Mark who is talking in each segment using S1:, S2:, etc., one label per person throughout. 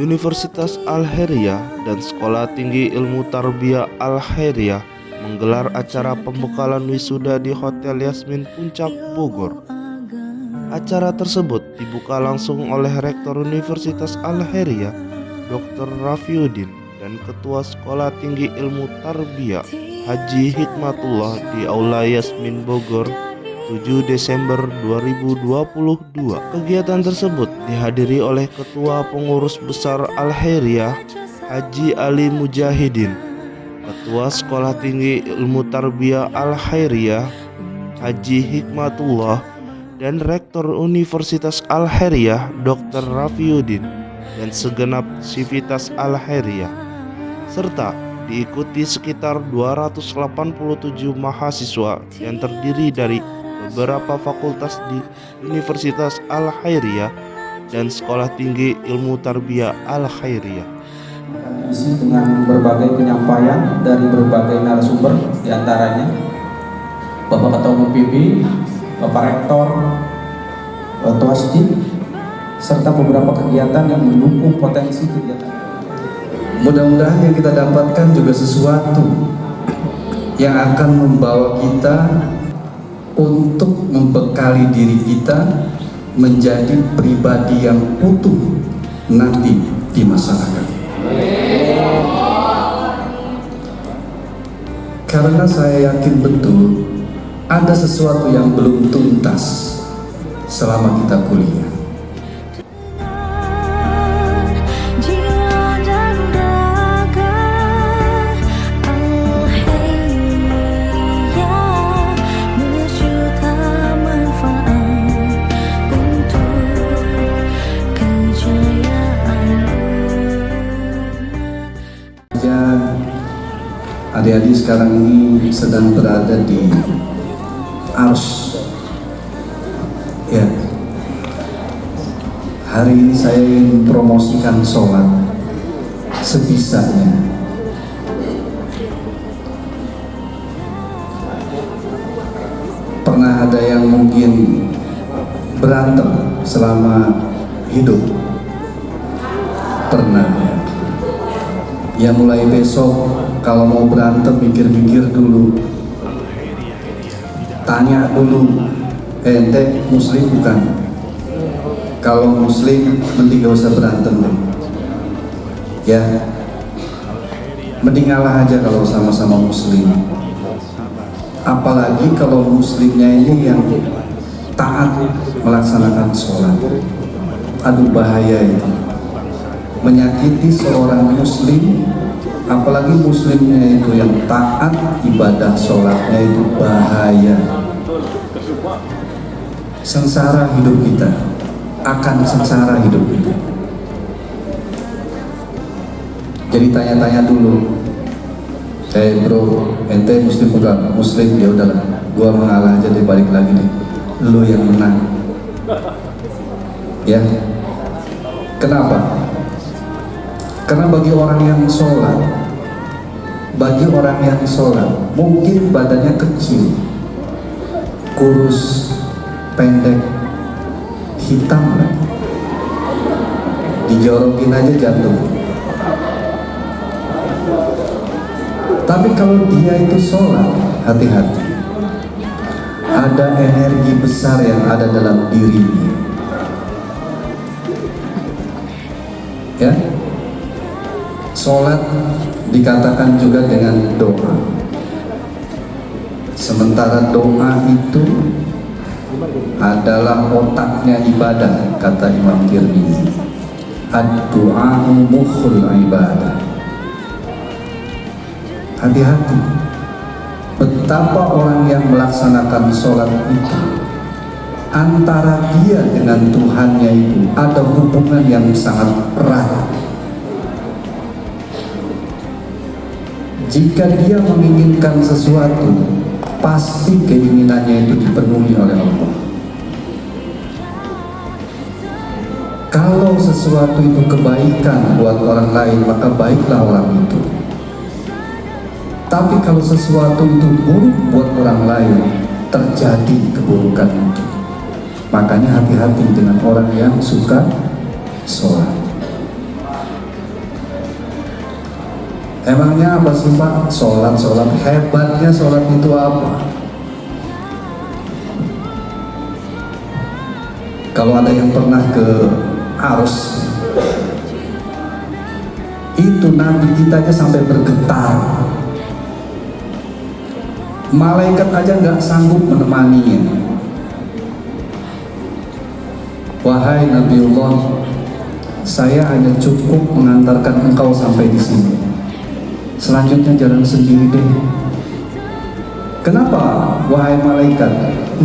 S1: Universitas Al-Khairiyah dan Sekolah Tinggi Ilmu Tarbiyah Al-Khairiyah menggelar acara pembekalan wisuda di Hotel Yasmin Puncak, Bogor. Acara tersebut dibuka langsung oleh Rektor Universitas Al-Khairiyah, Dr. Rafiuddin, dan Ketua Sekolah Tinggi Ilmu Tarbiyah, Haji Hikmatullah di Aula Yasmin Bogor, 7 Desember 2022. Kegiatan tersebut dihadiri oleh Ketua Pengurus Besar Al-Khairiyah, Haji Ali Mujahidin, Ketua Sekolah Tinggi Ilmu Tarbiyah Al-Khairiyah, Haji Hikmatullah, dan Rektor Universitas Al-Khairiyah, Dr. Rafiuddin, dan segenap sivitas Al-Khairiyah, serta diikuti sekitar 287 mahasiswa yang terdiri dari beberapa fakultas di Universitas Al-Khairiyah dan Sekolah Tinggi Ilmu Tarbiyah Al-Khairiyah.
S2: Diisi dengan berbagai penyampaian dari berbagai narasumber, diantaranya Bapak Ketua Umum PB, Bapak Rektor, Ketua SDIK, serta beberapa kegiatan yang mendukung potensi kegiatan.
S3: Mudah-mudahan yang kita dapatkan juga sesuatu yang akan membawa kita untuk membekali diri kita menjadi pribadi yang utuh nanti di masyarakat. Karena saya yakin betul ada sesuatu yang belum tuntas selama kita kuliah. Adik-adik sekarang ini sedang berada di arus. Ya. Hari ini saya ingin promosikan sholat sebisanya. Pernah ada yang mungkin berantem selama hidup? Pernah ya. Ya mulai besok kalau mau berantem mikir-mikir dulu, tanya dulu, ente muslim bukan? Kalau muslim mending gak usah berantem, ya mending ngalah aja kalau sama-sama muslim. Apalagi kalau muslimnya ini yang taat melaksanakan sholat. Aduh bahaya itu, menyakiti seorang muslim, apalagi muslimnya itu yang taat ibadah sholatnya, itu bahaya. Sengsara hidup kita, akan sengsara hidup kita. Jadi tanya-tanya dulu, bro, ente muslim bukan? Muslim, ya udahlah, gua mengalah aja deh, balik lagi deh, lu yang menang. Ya, kenapa? Karena bagi orang yang sholat, mungkin badannya kecil, kurus, pendek, hitam lagi, dijorokin aja jantung. Tapi kalau dia itu sholat, hati-hati, ada energi besar yang ada dalam dirinya. Ya, sholat dikatakan juga dengan doa. Sementara doa itu adalah otaknya ibadah, kata Imam Tirmidzi. Ad-du'a'u mukhul ibadah. Hati-hati, betapa orang yang melaksanakan sholat itu, antara dia dengan Tuhannya itu ada hubungan yang sangat erat. Jika dia menginginkan sesuatu, pasti keinginannya itu dipenuhi oleh Allah. Kalau sesuatu itu kebaikan buat orang lain, maka baiklah orang itu. Tapi kalau sesuatu itu buruk buat orang lain, terjadi keburukan itu. Makanya hati-hati dengan orang yang suka sholat. Emangnya apa sih Pak? Sholat, hebatnya sholat itu apa? Kalau ada yang pernah ke Arus, itu Nabi kita aja sampai bergetar. Malaikat aja nggak sanggup menemaninya. Wahai Nabiullah, saya hanya cukup mengantarkan engkau sampai di sini. Selanjutnya jalan sendiri deh. Kenapa, wahai malaikat,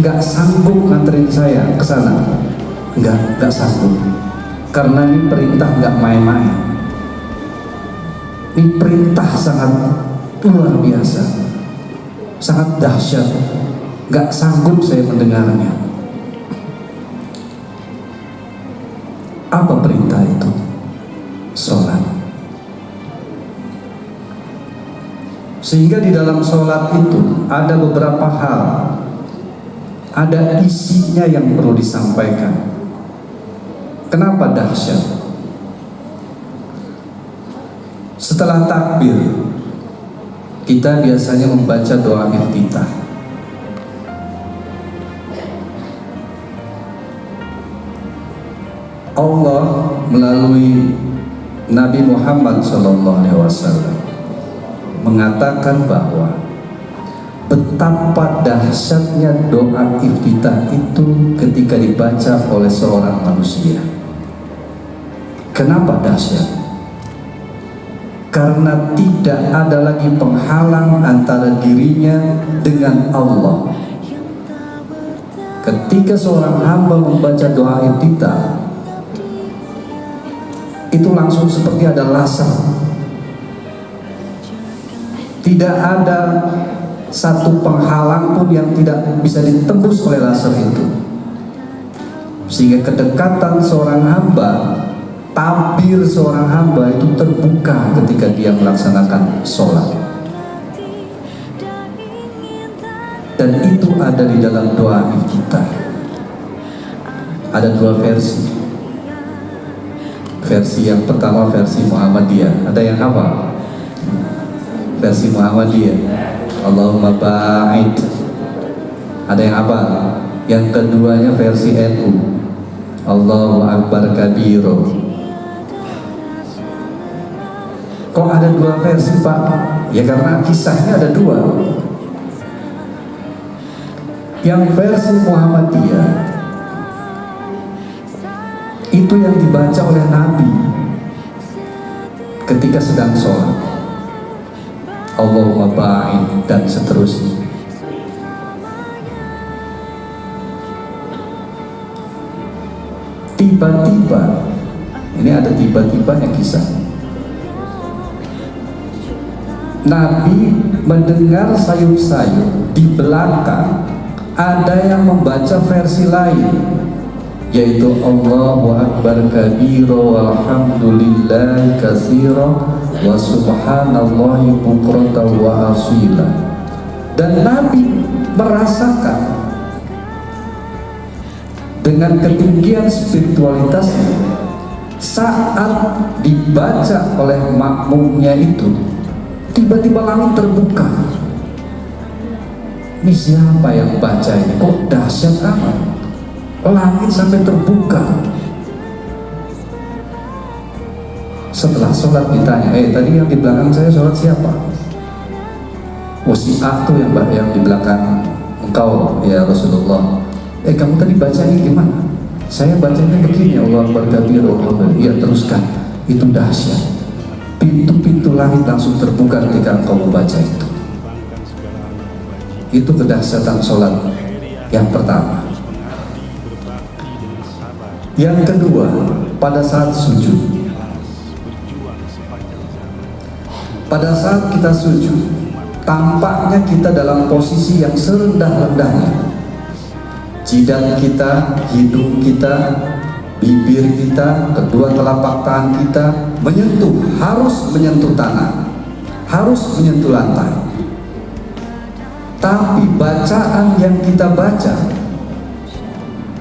S3: nggak sanggup nganterin saya ke sana? Nggak sanggup. Karena ini perintah nggak main-main. Ini perintah sangat luar biasa, sangat dahsyat. Nggak sanggup saya mendengarnya. Apa perintah itu? Sholat. Sehingga di dalam sholat itu ada beberapa hal, ada isinya yang perlu disampaikan. Kenapa dahsyat? Setelah takbir, kita biasanya membaca doa iftitah. Allah melalui Nabi Muhammad SAW mengatakan bahwa betapa dahsyatnya doa iftitah itu ketika dibaca oleh seorang manusia. Kenapa dahsyat? Karena tidak ada lagi penghalang antara dirinya dengan Allah. Ketika seorang hamba membaca doa iftitah, itu langsung seperti ada laser. Tidak ada satu penghalang pun yang tidak bisa ditembus oleh laser itu. Sehingga kedekatan seorang hamba, tabir seorang hamba itu terbuka ketika dia melaksanakan sholat. Dan itu ada di dalam doa iftitah. Ada dua versi. Versi yang pertama versi Muhammadiyah. Ada yang apa? Versi Muhammadiyah, Allahumma ba'id. Ada yang apa? Yang keduanya versi NU, Allahu Akbar kabiro. Kok ada dua versi Pak? Ya karena kisahnya ada dua. Yang versi Muhammadiyah itu yang dibaca oleh Nabi ketika sedang sholat, Allahumma ba'id dan seterusnya. Tiba-tiba, ini ada tiba-tibanya kisah. Nabi mendengar sayup-sayup di belakang ada yang membaca versi lain, yaitu Allahu Akbar kabiro walhamdulillahi katsira wa subhanallahi bukratan wa asila. Dan Nabi merasakan dengan ketinggian spiritualitasnya saat dibaca oleh makmumnya itu, tiba-tiba langit terbuka. Ini siapa yang baca ini? Kok dahsyat amat? Langit sampai terbuka. Setelah sholat ditanya, tadi yang di belakang saya sholat siapa? Oh si A tuh yang di belakang engkau ya Rasulullah. Kamu tadi bacanya gimana? Saya bacanya begini, Allah berkabir, ya teruskan. Itu dahsyat. Pintu-pintu langit langsung terbuka ketika engkau membaca itu. Itu kedahsyatan sholat yang pertama. Yang kedua, pada saat sujud. Pada saat kita sujud, tampaknya kita dalam posisi yang serendah-rendahnya. Jidat kita, hidung kita, bibir kita, kedua telapak tangan kita harus menyentuh tanah, harus menyentuh lantai. Tapi bacaan yang kita baca,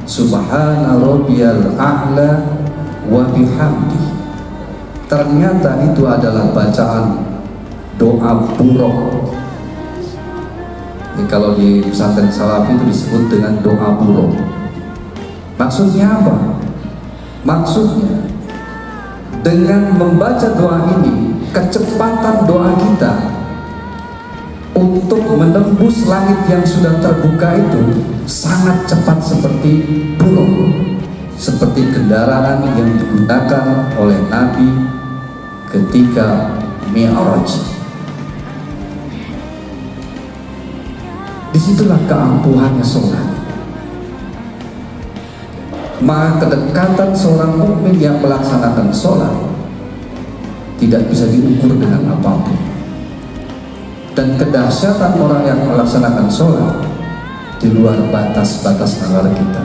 S3: Subhana rabbiyal a'la wa bihamdi, ternyata itu adalah bacaan doa buruk. Ini kalau di pesantren Salafi itu disebut dengan doa buruk. Maksudnya apa? Maksudnya dengan membaca doa ini, kecepatan doa kita untuk menembus langit yang sudah terbuka itu sangat cepat, seperti burung, seperti kendaraan yang digunakan oleh Nabi ketika Mi'raj. Disitulah keampuhannya sholat. Maka kedekatan seorang mukmin yang melaksanakan sholat tidak bisa diukur dengan apapun. Dan kedahsyatan orang yang melaksanakan sholat di luar batas-batas nalar kita.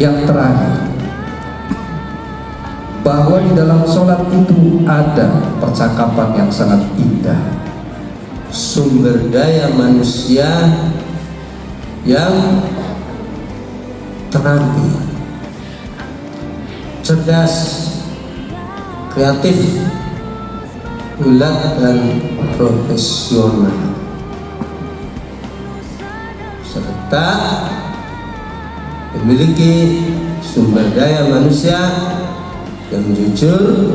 S3: Yang terakhir, bahwa di dalam sholat itu ada percakapan yang sangat indah.
S4: Sumber daya manusia yang terampil, cerdas, kreatif, ulat dan profesional, serta memiliki sumber daya manusia yang jujur,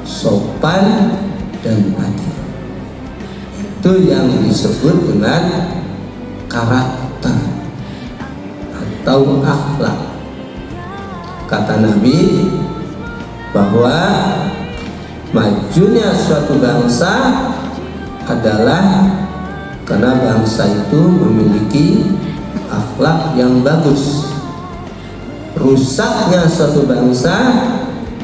S4: sopan, dan adil. Itu yang disebut dengan karakter atau akhlak. Kata Nabi bahwa majunya suatu bangsa adalah karena bangsa itu memiliki akhlak yang bagus. Rusaknya suatu bangsa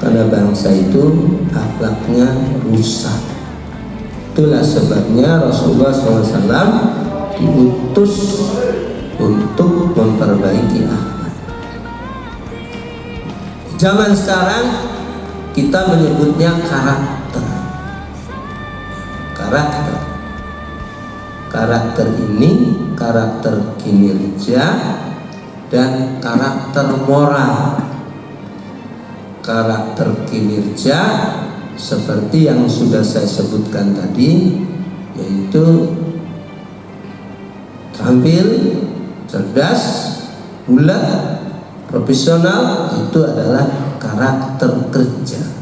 S4: karena bangsa itu akhlaknya rusak. Itulah sebabnya Rasulullah SAW diutus untuk memperbaiki akhlak. Zaman sekarang kita menyebutnya karakter. Karakter ini karakter kinerja dan karakter moral. Karakter kinerja seperti yang sudah saya sebutkan tadi, yaitu terampil, cerdas, ulet, profesional. Itu adalah karakter kerja,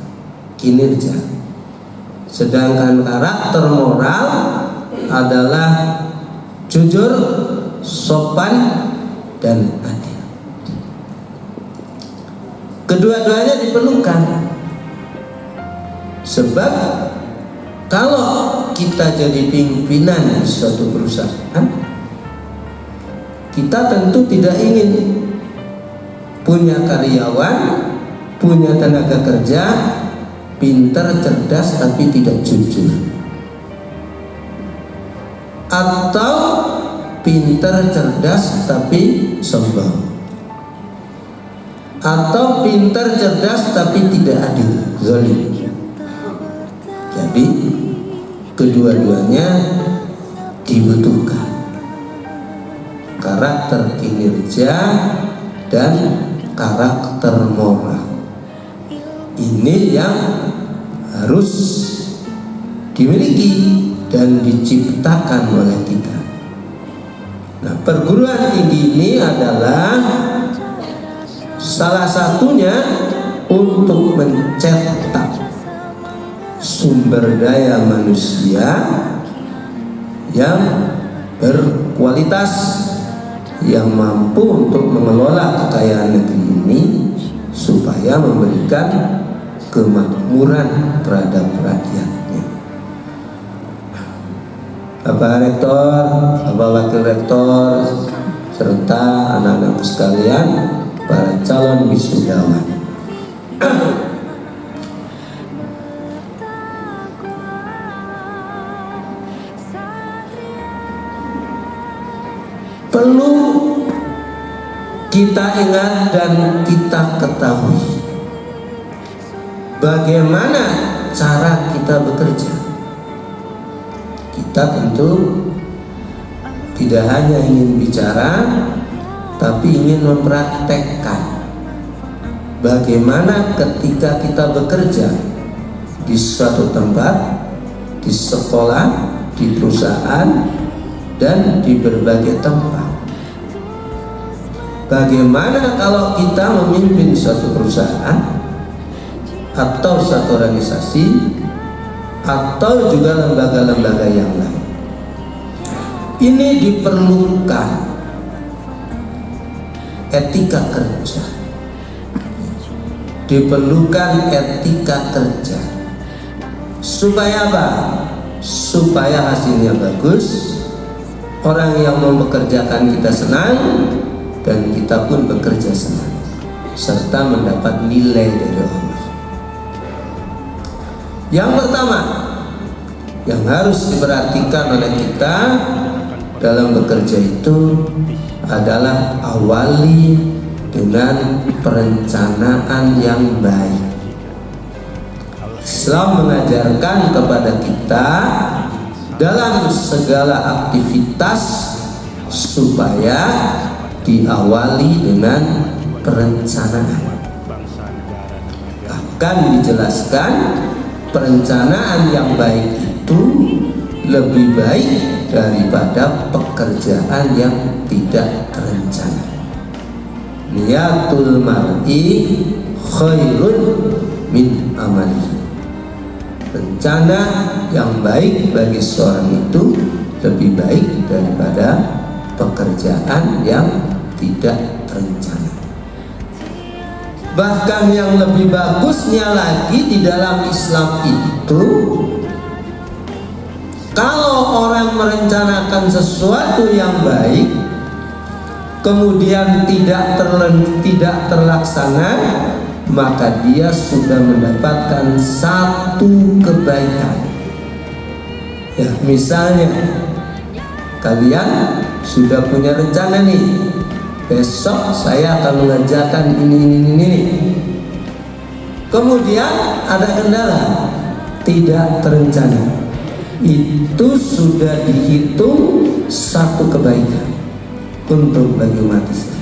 S4: kinerja. Sedangkan karakter moral adalah jujur, sopan, dan adil. Kedua-duanya diperlukan. Sebab kalau kita jadi pimpinan suatu perusahaan, kita tentu tidak ingin punya karyawan, punya tenaga kerja pintar, cerdas tapi tidak jujur, atau pintar, cerdas tapi sombong, atau pintar, cerdas tapi tidak adil, zalim. Jadi kedua-duanya dibutuhkan, karakter kinerja dan karakter moral. Ini yang harus dimiliki dan diciptakan oleh kita. Nah, perguruan tinggi ini adalah salah satunya untuk mencetak sumber daya manusia yang berkualitas, yang mampu untuk mengelola kekayaan negeri ini supaya memberikan kemakmuran terhadap rakyatnya. Bapak Rektor, Bapak Wakil Rektor, serta anak-anakku sekalian, para calon wisudawan. Perlu kita ingat dan kita ketahui bagaimana cara kita bekerja. Kita tentu tidak hanya ingin bicara, tapi ingin mempraktekkan bagaimana ketika kita bekerja di suatu tempat, di sekolah, di perusahaan, dan di berbagai tempat. Bagaimana kalau kita memimpin suatu perusahaan atau suatu organisasi atau juga lembaga-lembaga yang lain? Ini diperlukan etika kerja. Diperlukan etika kerja. Supaya apa? Supaya hasilnya bagus, orang yang mempekerjakan kita senang, dan kita pun bekerja senang, serta mendapat nilai dari Allah. Yang pertama yang harus diperhatikan oleh kita dalam bekerja itu adalah awali dengan perencanaan yang baik. Islam mengajarkan kepada kita dalam segala aktivitas supaya diawali dengan perencanaan. Bahkan dijelaskan perencanaan yang baik itu lebih baik daripada pekerjaan yang tidak terencana. Niyatul mar'i khairun min amalihi. Rencana yang baik bagi seorang itu lebih baik daripada pekerjaan yang tidak terencana. Bahkan yang lebih bagusnya lagi di dalam Islam itu, kalau orang merencanakan sesuatu yang baik kemudian tidak terlaksana, maka dia sudah mendapatkan satu kebaikan. Ya, misalnya kalian sudah punya rencana nih, besok saya akan mengerjakan ini. Kemudian ada kendala, tidak terencana. Itu sudah dihitung satu kebaikan untuk bagi umat Islam.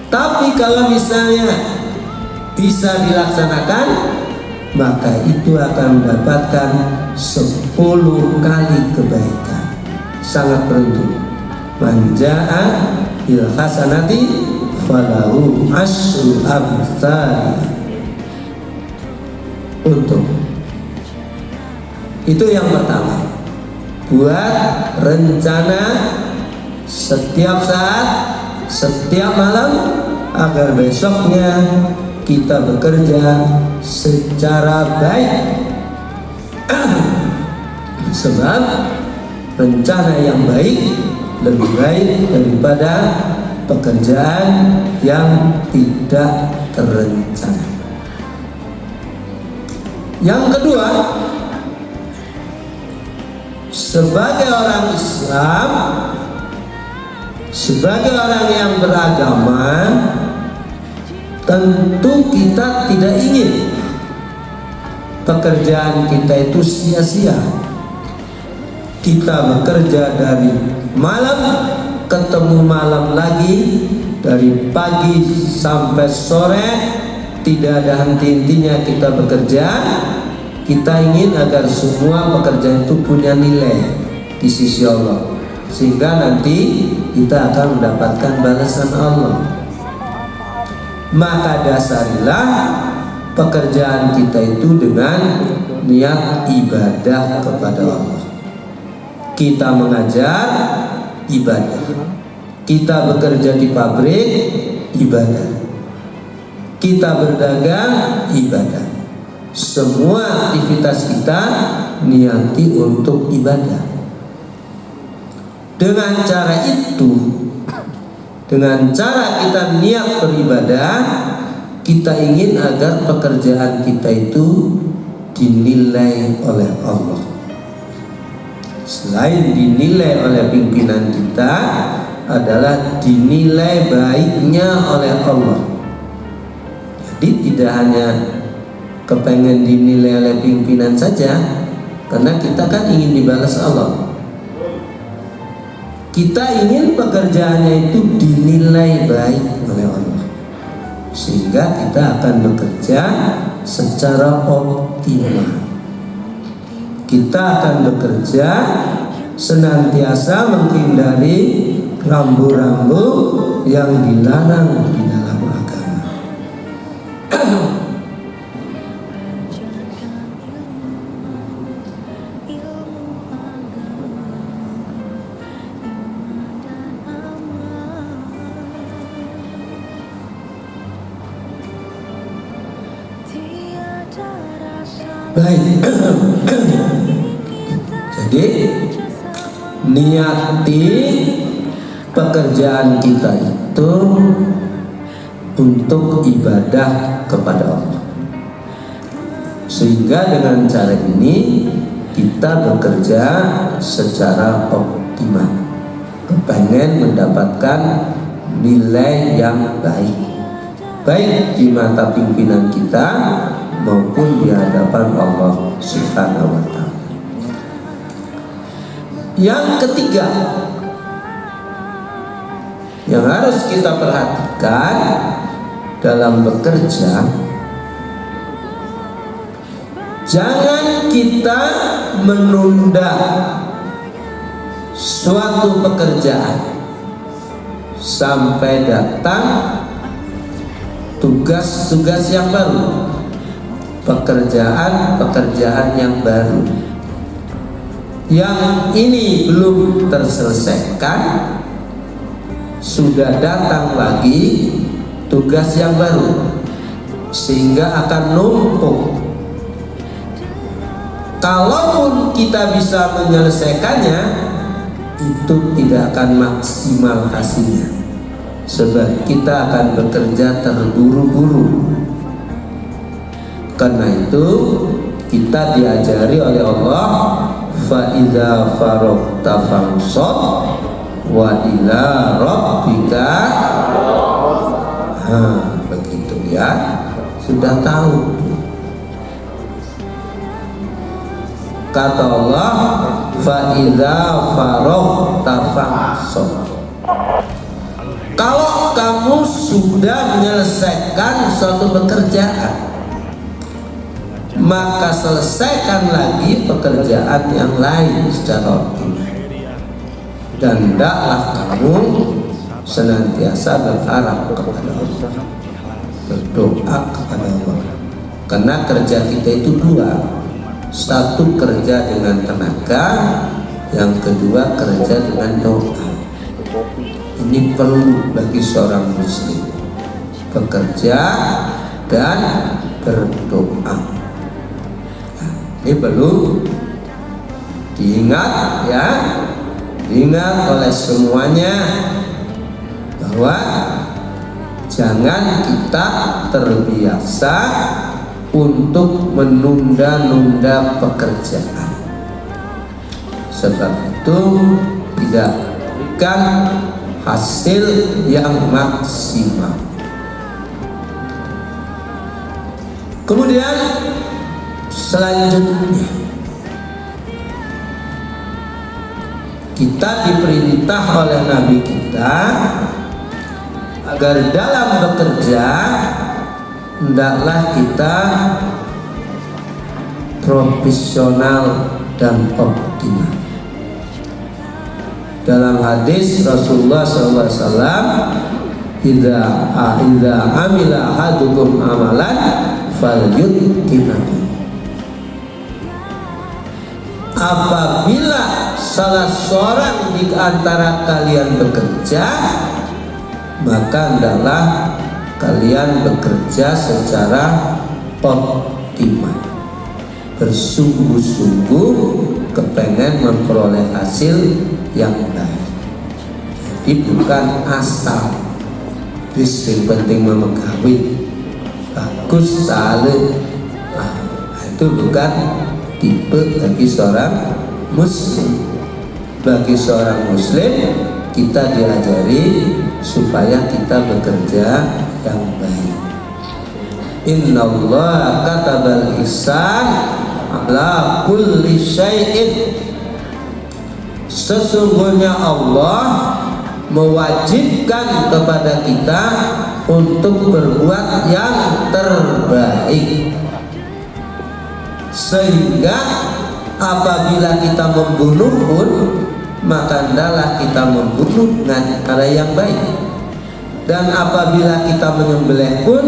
S4: Tapi kalau misalnya bisa dilaksanakan, maka itu akan mendapatkan 10 kali kebaikan. Sangat beruntung. Man jaa bil hasanati falahu asyru amsalih. Untuk itu yang pertama, buat rencana setiap saat, setiap malam, agar besoknya kita bekerja secara baik. Sebab rencana yang baik lebih baik daripada pekerjaan yang tidak terencana. Yang kedua, sebagai orang Islam, sebagai orang yang beragama, tentu kita tidak ingin pekerjaan kita itu sia-sia. Kita bekerja dari malam ketemu malam lagi, dari pagi sampai sore, tidak ada henti-hentinya kita bekerja. Kita ingin agar semua pekerjaan itu punya nilai di sisi Allah, sehingga nanti kita akan mendapatkan balasan Allah. Maka dasarilah pekerjaan kita itu dengan niat ibadah kepada Allah. Kita mengajar, ibadah. Kita bekerja di pabrik, ibadah. Kita berdagang, ibadah. Semua aktivitas kita niati untuk ibadah. Dengan cara itu, dengan cara kita niat beribadah, kita ingin agar pekerjaan kita itu dinilai oleh Allah. Selain dinilai oleh pimpinan kita, adalah dinilai baiknya oleh Allah. Jadi tidak hanya kepengen dinilai oleh pimpinan saja, karena kita kan ingin dibalas Allah. Kita ingin pekerjaannya itu dinilai baik oleh Allah, sehingga kita akan bekerja secara optimal. Kita akan bekerja senantiasa menghindari rambu-rambu yang dilarang di dalam agama. Baik. Jadi niati pekerjaan kita itu untuk ibadah kepada Allah, sehingga dengan cara ini kita bekerja secara optimal, kepengen mendapatkan nilai yang baik di mata pimpinan kita maupun di hadapan Allah Subhanahu wa Ta'ala. Yang ketiga yang harus kita perhatikan dalam bekerja, jangan kita menunda suatu pekerjaan sampai datang tugas-tugas yang baru, pekerjaan yang baru. Yang ini belum terselesaikan, sudah datang lagi tugas yang baru, sehingga akan numpuk. Kalaupun kita bisa menyelesaikannya, itu tidak akan maksimal hasilnya, sebab kita akan bekerja terburu-buru. Karena itu kita diajari oleh Allah, fa idza faragta fansab wa ila rabbika. Begitu ya, sudah tahu. Kata Allah, fa idza faragta fansab. Kalau kamu sudah menyelesaikan suatu pekerjaan, maka selesaikan lagi pekerjaan yang lain secara optimal. Dan hendaklah kamu senantiasa berharap kepada Allah, berdoa kepada Allah. Karena kerja kita itu dua, satu kerja dengan tenaga, yang kedua kerja dengan doa. Ini perlu bagi seorang muslim, bekerja dan berdoa. Ini perlu diingat ya, diingat oleh semuanya, bahwa jangan kita terbiasa untuk menunda-nunda pekerjaan, sebab itu tidak memberikan hasil yang maksimal. Kemudian selanjutnya kita diperintah oleh Nabi kita agar dalam bekerja hendaklah kita profesional dan optimal. Dalam hadis Rasulullah SAW, idza amila ahadukum amalan falyutqinhu. Apabila salah seorang di antara kalian bekerja, maka hendaklah kalian bekerja secara optimal, bersungguh-sungguh kepengen memperoleh hasil yang baik. Jadi bukan asal yang penting memegawai bagus saleh, itu bukan tipe bagi seorang muslim. Bagi seorang muslim, kita diajari supaya kita bekerja yang baik. Innallaha katabal ihsan ala kulli syai'in. Sesungguhnya Allah mewajibkan kepada kita untuk berbuat yang terbaik Sehingga apabila kita membunuh pun, maka hendaklah kita membunuh dengan cara yang baik. Dan apabila kita menyembelih pun,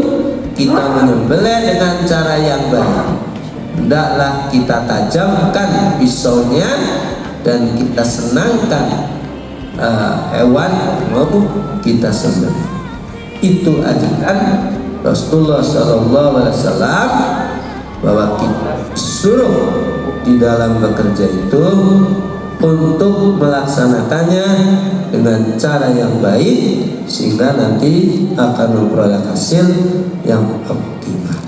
S4: kita menyembelih dengan cara yang baik. Hendaklah kita tajamkan pisaunya dan kita senangkan hewan maupun kita sembelih. Itu ajaran Rasulullah SAW, bahwa kita suruh di dalam bekerja itu untuk melaksanakannya dengan cara yang baik, sehingga nanti akan memperoleh hasil yang optimal.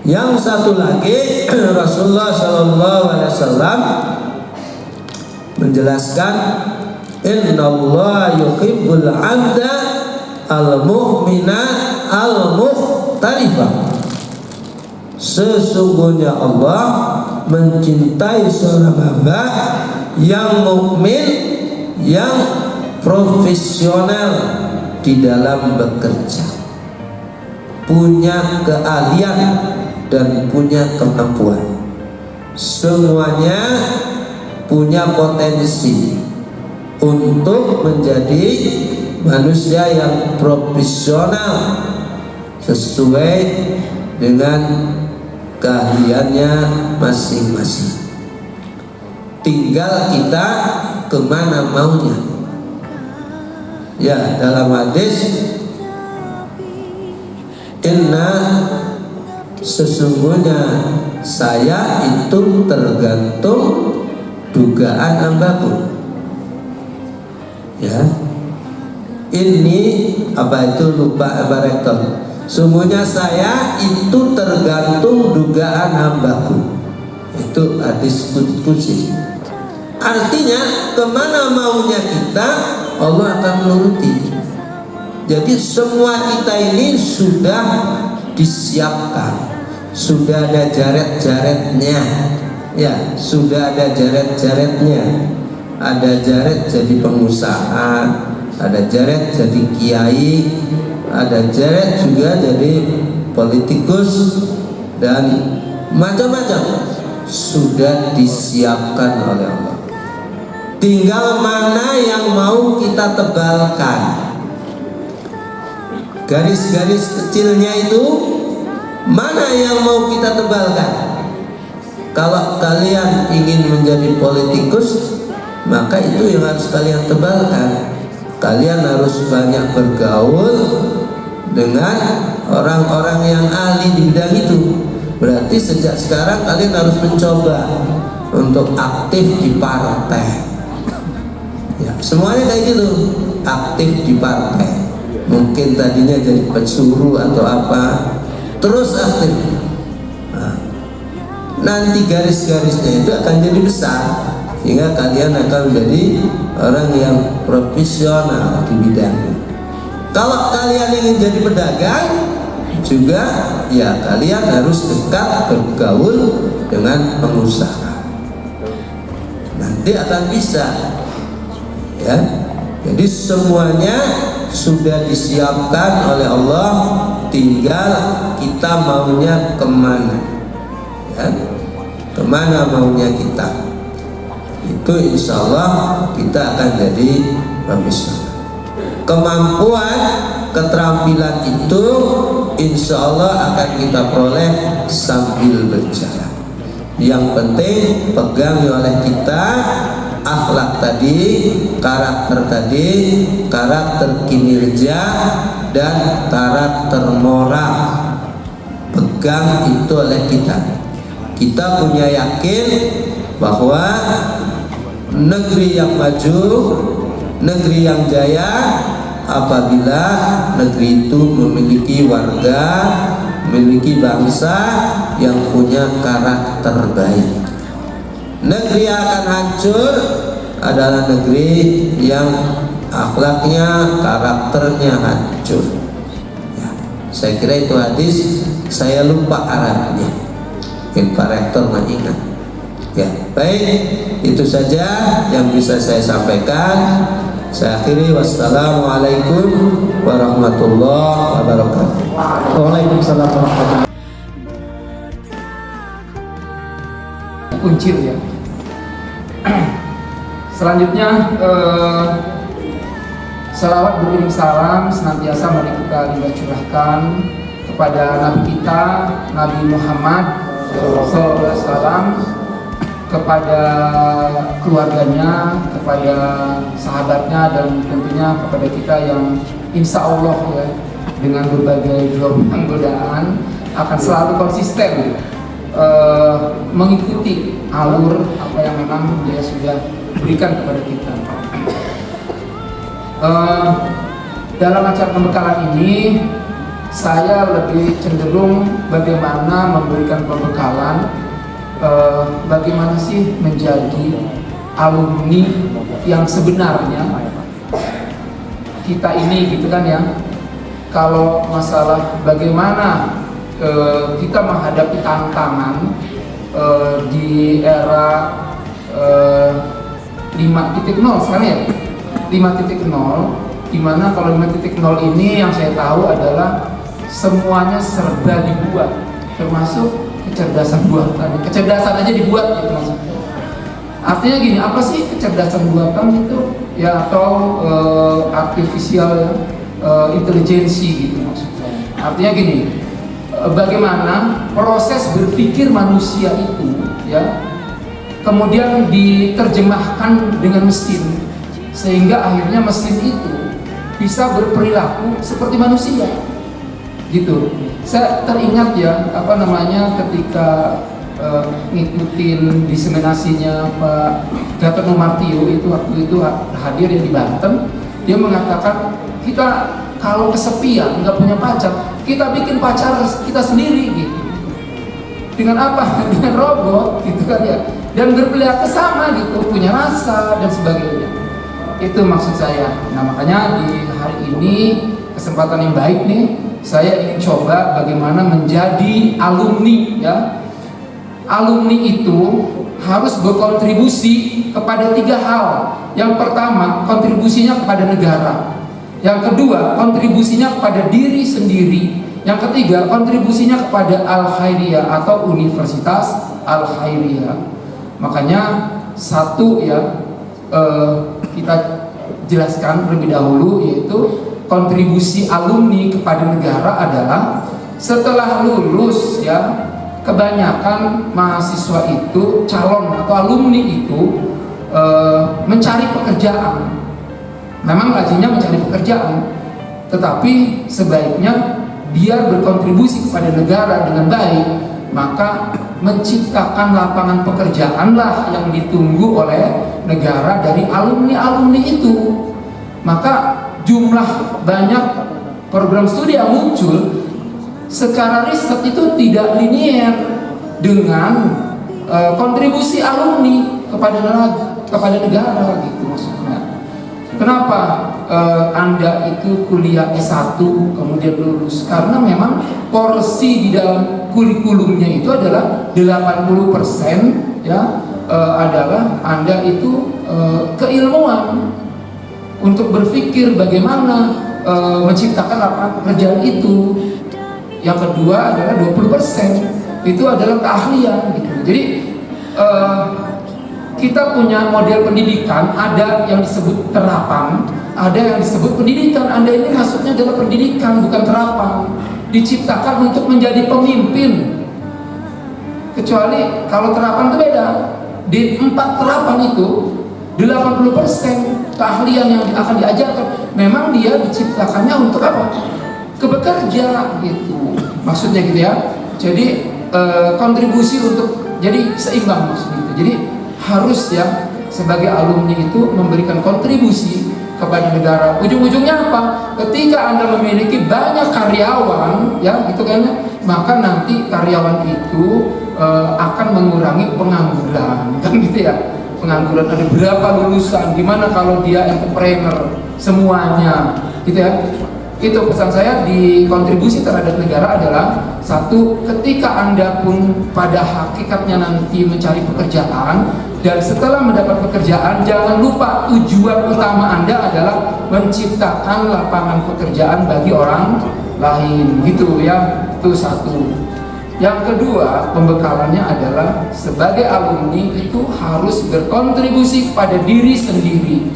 S4: Yang satu lagi, Rasulullah SAW menjelaskan, Innallaha yuhibbul 'abda al-mu'mina al-muhtarifah. Sesungguhnya Allah mencintai seorang hamba yang mukmin, yang profesional di dalam bekerja, punya keahlian dan punya kemampuan, semuanya punya potensi untuk menjadi manusia yang profesional sesuai dengan keahliannya masing-masing. Tinggal kita kemana maunya. Ya, dalam hadis, inna, sesungguhnya saya itu tergantung dugaan hambaku. Ya, ini apa itu, lupa Pak Rektor. Sungguhnya saya itu tergantung dugaan hambaku. Itu hadis qudsi. Artinya kemana maunya kita, Allah akan menuruti. Jadi semua kita ini sudah disiapkan, sudah ada jaret-jaretnya. Ya, sudah ada jaret-jaretnya. Ada jaret jadi pengusaha, ada jaret jadi kiai, ada jaret juga jadi politikus, dan macam-macam sudah disiapkan oleh Allah. Tinggal mana yang mau kita tebalkan. Garis-garis kecilnya itu mana yang mau kita tebalkan. Kalau kalian ingin menjadi politikus, maka itu yang harus kalian tebalkan. Kalian harus banyak bergaul dengan orang-orang yang ahli di bidang itu. Berarti sejak sekarang kalian harus mencoba untuk aktif di partai. Ya, semuanya kayak gitu, aktif di partai. Mungkin tadinya jadi pensuruh atau apa, terus aktif. Nah, nanti garis-garisnya itu akan jadi besar, sehingga kalian akan menjadi orang yang profesional di bidangnya. Kalau kalian ingin jadi pedagang juga, ya kalian harus dekat bergaul dengan pengusaha. Nanti akan bisa, ya. Jadi semuanya sudah disiapkan oleh Allah, tinggal kita maunya kemana, ya. Kemana maunya kita, itu insya Allah kita akan jadi profesional. Kemampuan, keterampilan itu insya Allah akan kita peroleh sambil berjalan. Yang penting pegang oleh kita akhlak tadi, karakter kinerja, dan karakter moral. Pegang itu oleh kita. Kita punya yakin bahwa negeri yang maju, negeri yang jaya, apabila negeri itu memiliki warga, memiliki bangsa yang punya karakter baik. Negeri yang akan hancur adalah negeri yang akhlaknya, karakternya hancur. Ya, saya kira itu hadis, saya lupa Arabnya. Mungkin Pak Rektor mengingat. Ya, baik, itu saja yang bisa saya sampaikan. Saya akhiri, wassalamualaikum warahmatullahi wabarakatuh.
S5: Waalaikumsalam warahmatullahi wabarakatuh. kuncir ya. Selanjutnya salawat beriring salam senantiasa mari kita curahkan kepada Nabi kita, Nabi Muhammad SAW, kepada keluarganya, kepada sahabatnya, dan tentunya kepada kita yang insya Allah ya, dengan berbagai gelombang godaan akan selalu konsisten mengikuti alur apa yang memang dia sudah berikan kepada kita. Dalam acara pembekalan ini saya lebih cenderung bagaimana memberikan pembekalan, bagaimana sih menjadi alumni yang sebenarnya kita ini gitu kan ya. Kalau masalah bagaimana kita menghadapi tantangan di era 5.0 sekarang ya, 5.0, dimana kalau 5.0 ini yang saya tahu adalah semuanya serba dibuat, termasuk kecerdasan buatan. Kecerdasan aja dibuat gitu maksudnya. Artinya gini, apa sih kecerdasan buatan itu? Ya atau artificial intelligence gitu maksudnya. Artinya gini, bagaimana proses berpikir manusia itu ya kemudian diterjemahkan dengan mesin, sehingga akhirnya mesin itu bisa berperilaku seperti manusia gitu. Saya teringat ya ketika ngikutin diseminasinya Pak Gatot Nurmantio itu waktu itu hadir ya di Banten. Dia mengatakan kita kalau kesepian nggak punya pacar, kita bikin pacar kita sendiri gitu. Dengan apa? Dengan robot gitu kan ya, dan berperilaku sama gitu, punya rasa dan sebagainya. Itu maksud saya. Nah makanya di hari ini kesempatan yang baik nih, saya ingin coba bagaimana menjadi alumni ya. Alumni itu harus berkontribusi kepada 3 hal. Yang pertama, kontribusinya kepada negara. Yang kedua, kontribusinya kepada diri sendiri. Yang ketiga, kontribusinya kepada Al-Khairiyah atau Universitas Al-Khairiyah. Makanya satu ya kita jelaskan terlebih dahulu, yaitu kontribusi alumni kepada negara adalah setelah lulus ya, kebanyakan mahasiswa itu, calon atau alumni itu mencari pekerjaan. Memang rajinnya mencari pekerjaan, tetapi sebaiknya biar berkontribusi kepada negara dengan baik, maka menciptakan lapangan pekerjaan lah yang ditunggu oleh negara dari alumni-alumni itu. Maka jumlah banyak program studi yang muncul secara riset itu tidak linier dengan kontribusi alumni kepada negara gitu maksudnya. Kenapa Anda itu kuliah S1 kemudian lulus? Karena memang porsi di dalam kurikulumnya itu adalah 80% ya adalah Anda itu keilmuan untuk berpikir bagaimana menciptakan lapangan pekerjaan itu. Yang kedua adalah 20% itu adalah keahlian gitu. Jadi kita punya model pendidikan, ada yang disebut terapan, ada yang disebut pendidikan. Anda ini maksudnya adalah pendidikan, bukan terapan. Diciptakan untuk menjadi pemimpin. Kecuali kalau terapan itu beda. Di 4 terapan itu 80% keahlian yang akan diajarkan memang dia diciptakannya untuk apa? Kebekerja gitu. Maksudnya gitu ya. Jadi kontribusi untuk jadi seimbang maksudnya gitu. Jadi harus ya sebagai alumni itu memberikan kontribusi kepada negara. Ujung-ujungnya apa? Ketika Anda memiliki banyak karyawan ya gitu kan, maka nanti karyawan itu akan mengurangi pengangguran kan gitu ya. Pengangguran ada berapa lulusan, gimana kalau dia entrepreneur semuanya gitu ya. Itu pesan saya di kontribusi terhadap negara adalah satu, ketika Anda pun pada hakikatnya nanti mencari pekerjaan, dan setelah mendapat pekerjaan jangan lupa tujuan utama Anda adalah menciptakan lapangan pekerjaan bagi orang lain gitu ya. Itu satu. Yang kedua, pembekalannya adalah sebagai alumni itu harus berkontribusi kepada diri sendiri.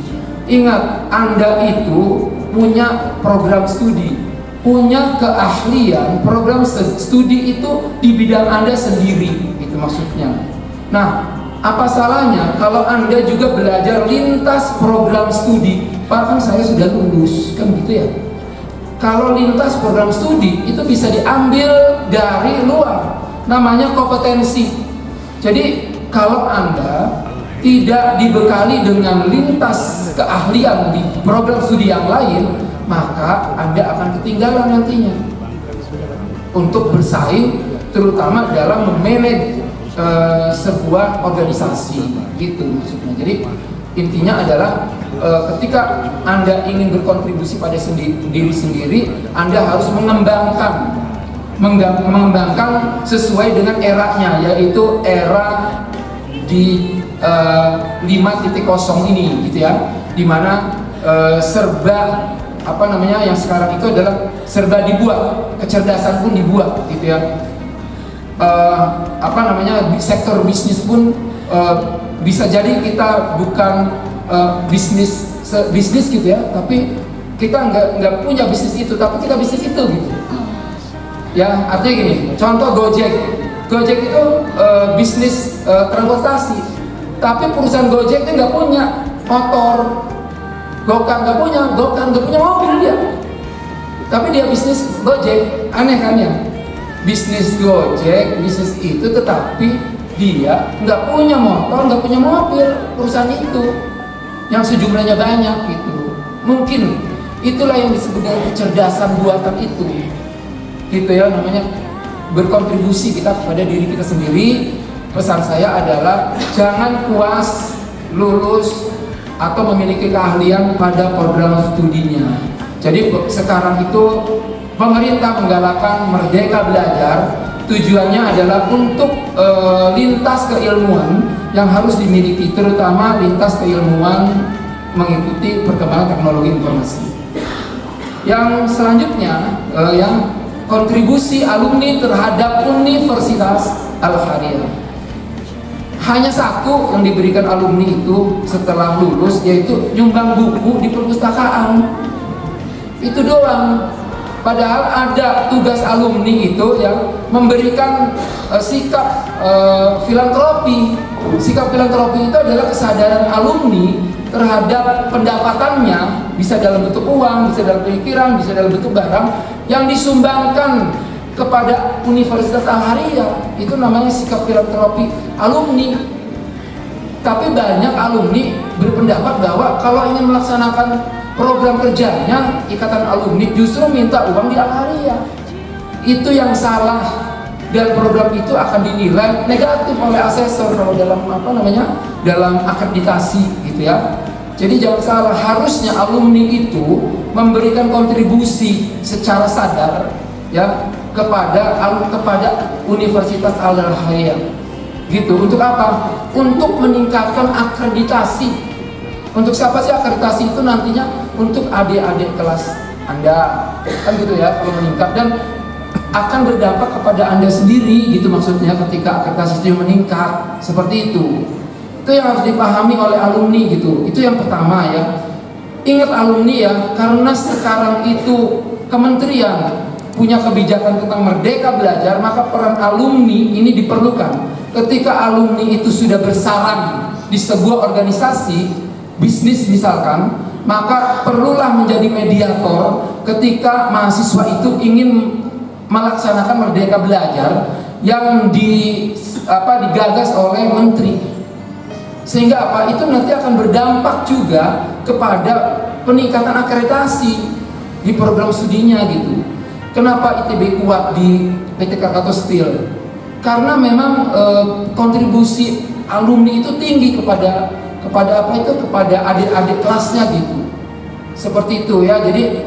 S5: Ingat, Anda itu punya program studi, punya keahlian, program studi itu di bidang Anda sendiri, itu maksudnya. Nah, apa salahnya kalau Anda juga belajar lintas program studi? Pak, kan saya sudah lulus, kan gitu ya. Kalau lintas program studi itu bisa diambil dari luar, namanya kompetensi. Jadi kalau Anda tidak dibekali dengan lintas keahlian di program studi yang lain, maka Anda akan ketinggalan nantinya untuk bersaing, terutama dalam memanage sebuah organisasi, gitu maksudnya. Jadi intinya adalah ketika Anda ingin berkontribusi pada diri sendiri, Anda harus mengembangkan sesuai dengan eranya, yaitu era di 5.0 ini, gitu ya, dimana serba apa namanya yang sekarang itu adalah serba dibuat, kecerdasan pun dibuat, gitu ya. Apa namanya, sektor bisnis pun bisa jadi kita bukan bisnis gitu ya, tapi kita nggak punya bisnis itu, tapi kita bisnis itu, gitu ya. Artinya gini, contoh Gojek itu bisnis transportasi, tapi perusahaan Gojek itu nggak punya motor, Gokar nggak punya mobil dia, tapi dia bisnis Gojek. Aneh kan ya, bisnis Gojek, bisnis itu, tetapi dia nggak punya motor, nggak punya mobil, perusahaan itu yang sejumlahnya banyak gitu. Mungkin itulah yang disebut dengan kecerdasan buatan itu, gitu ya, namanya berkontribusi kita kepada diri kita sendiri. Pesan saya adalah jangan puas lulus atau memiliki keahlian pada program studinya. Jadi sekarang itu pemerintah menggalakkan Merdeka Belajar. Tujuannya adalah untuk lintas keilmuan yang harus dimiliki, terutama lintas keilmuan mengikuti perkembangan teknologi informasi. Yang selanjutnya, yang kontribusi alumni terhadap Universitas Al-Khairiyah. Hanya satu yang diberikan alumni itu setelah lulus, yaitu nyumbang buku di perpustakaan. Itu doang. Padahal ada tugas alumni itu yang memberikan sikap filantropi. Sikap filantropi itu adalah kesadaran alumni terhadap pendapatannya, bisa dalam bentuk uang, bisa dalam pemikiran, bisa dalam bentuk barang yang disumbangkan kepada Universitas Al-Khairiyah. Itu namanya sikap filantropi alumni. Tapi banyak alumni berpendapat bahwa kalau ingin melaksanakan program kerjanya ikatan alumni justru minta uang di Al-Khairiyah. Itu yang salah, dan program itu akan dinilai negatif oleh asesor kalau dalam apa namanya, dalam akreditasi, gitu ya. Jadi jangan salah, harusnya alumni itu memberikan kontribusi secara sadar ya kepada Universitas Al-Khairiyah, gitu. Untuk apa? Untuk meningkatkan akreditasi. Untuk siapa sih akreditasi itu? Nantinya untuk adik-adik kelas Anda, kan gitu ya, kalau meningkat, dan akan berdampak kepada Anda sendiri, gitu maksudnya, ketika akreditasi itu meningkat, seperti itu. Itu yang harus dipahami oleh alumni, gitu. Itu yang pertama ya. Ingat alumni ya, karena sekarang itu kementerian punya kebijakan tentang Merdeka Belajar, maka peran alumni ini diperlukan. Ketika alumni itu sudah bersarang di sebuah organisasi bisnis misalkan, maka perlulah menjadi mediator ketika mahasiswa itu ingin melaksanakan Merdeka Belajar yang digagas oleh menteri. Sehingga apa? Itu nanti akan berdampak juga kepada peningkatan akreditasi di program studinya, gitu. Kenapa ITB kuat di PT Krakatau Steel? Karena memang kontribusi alumni itu tinggi kepada adik-adik kelasnya, gitu. Seperti itu ya. Jadi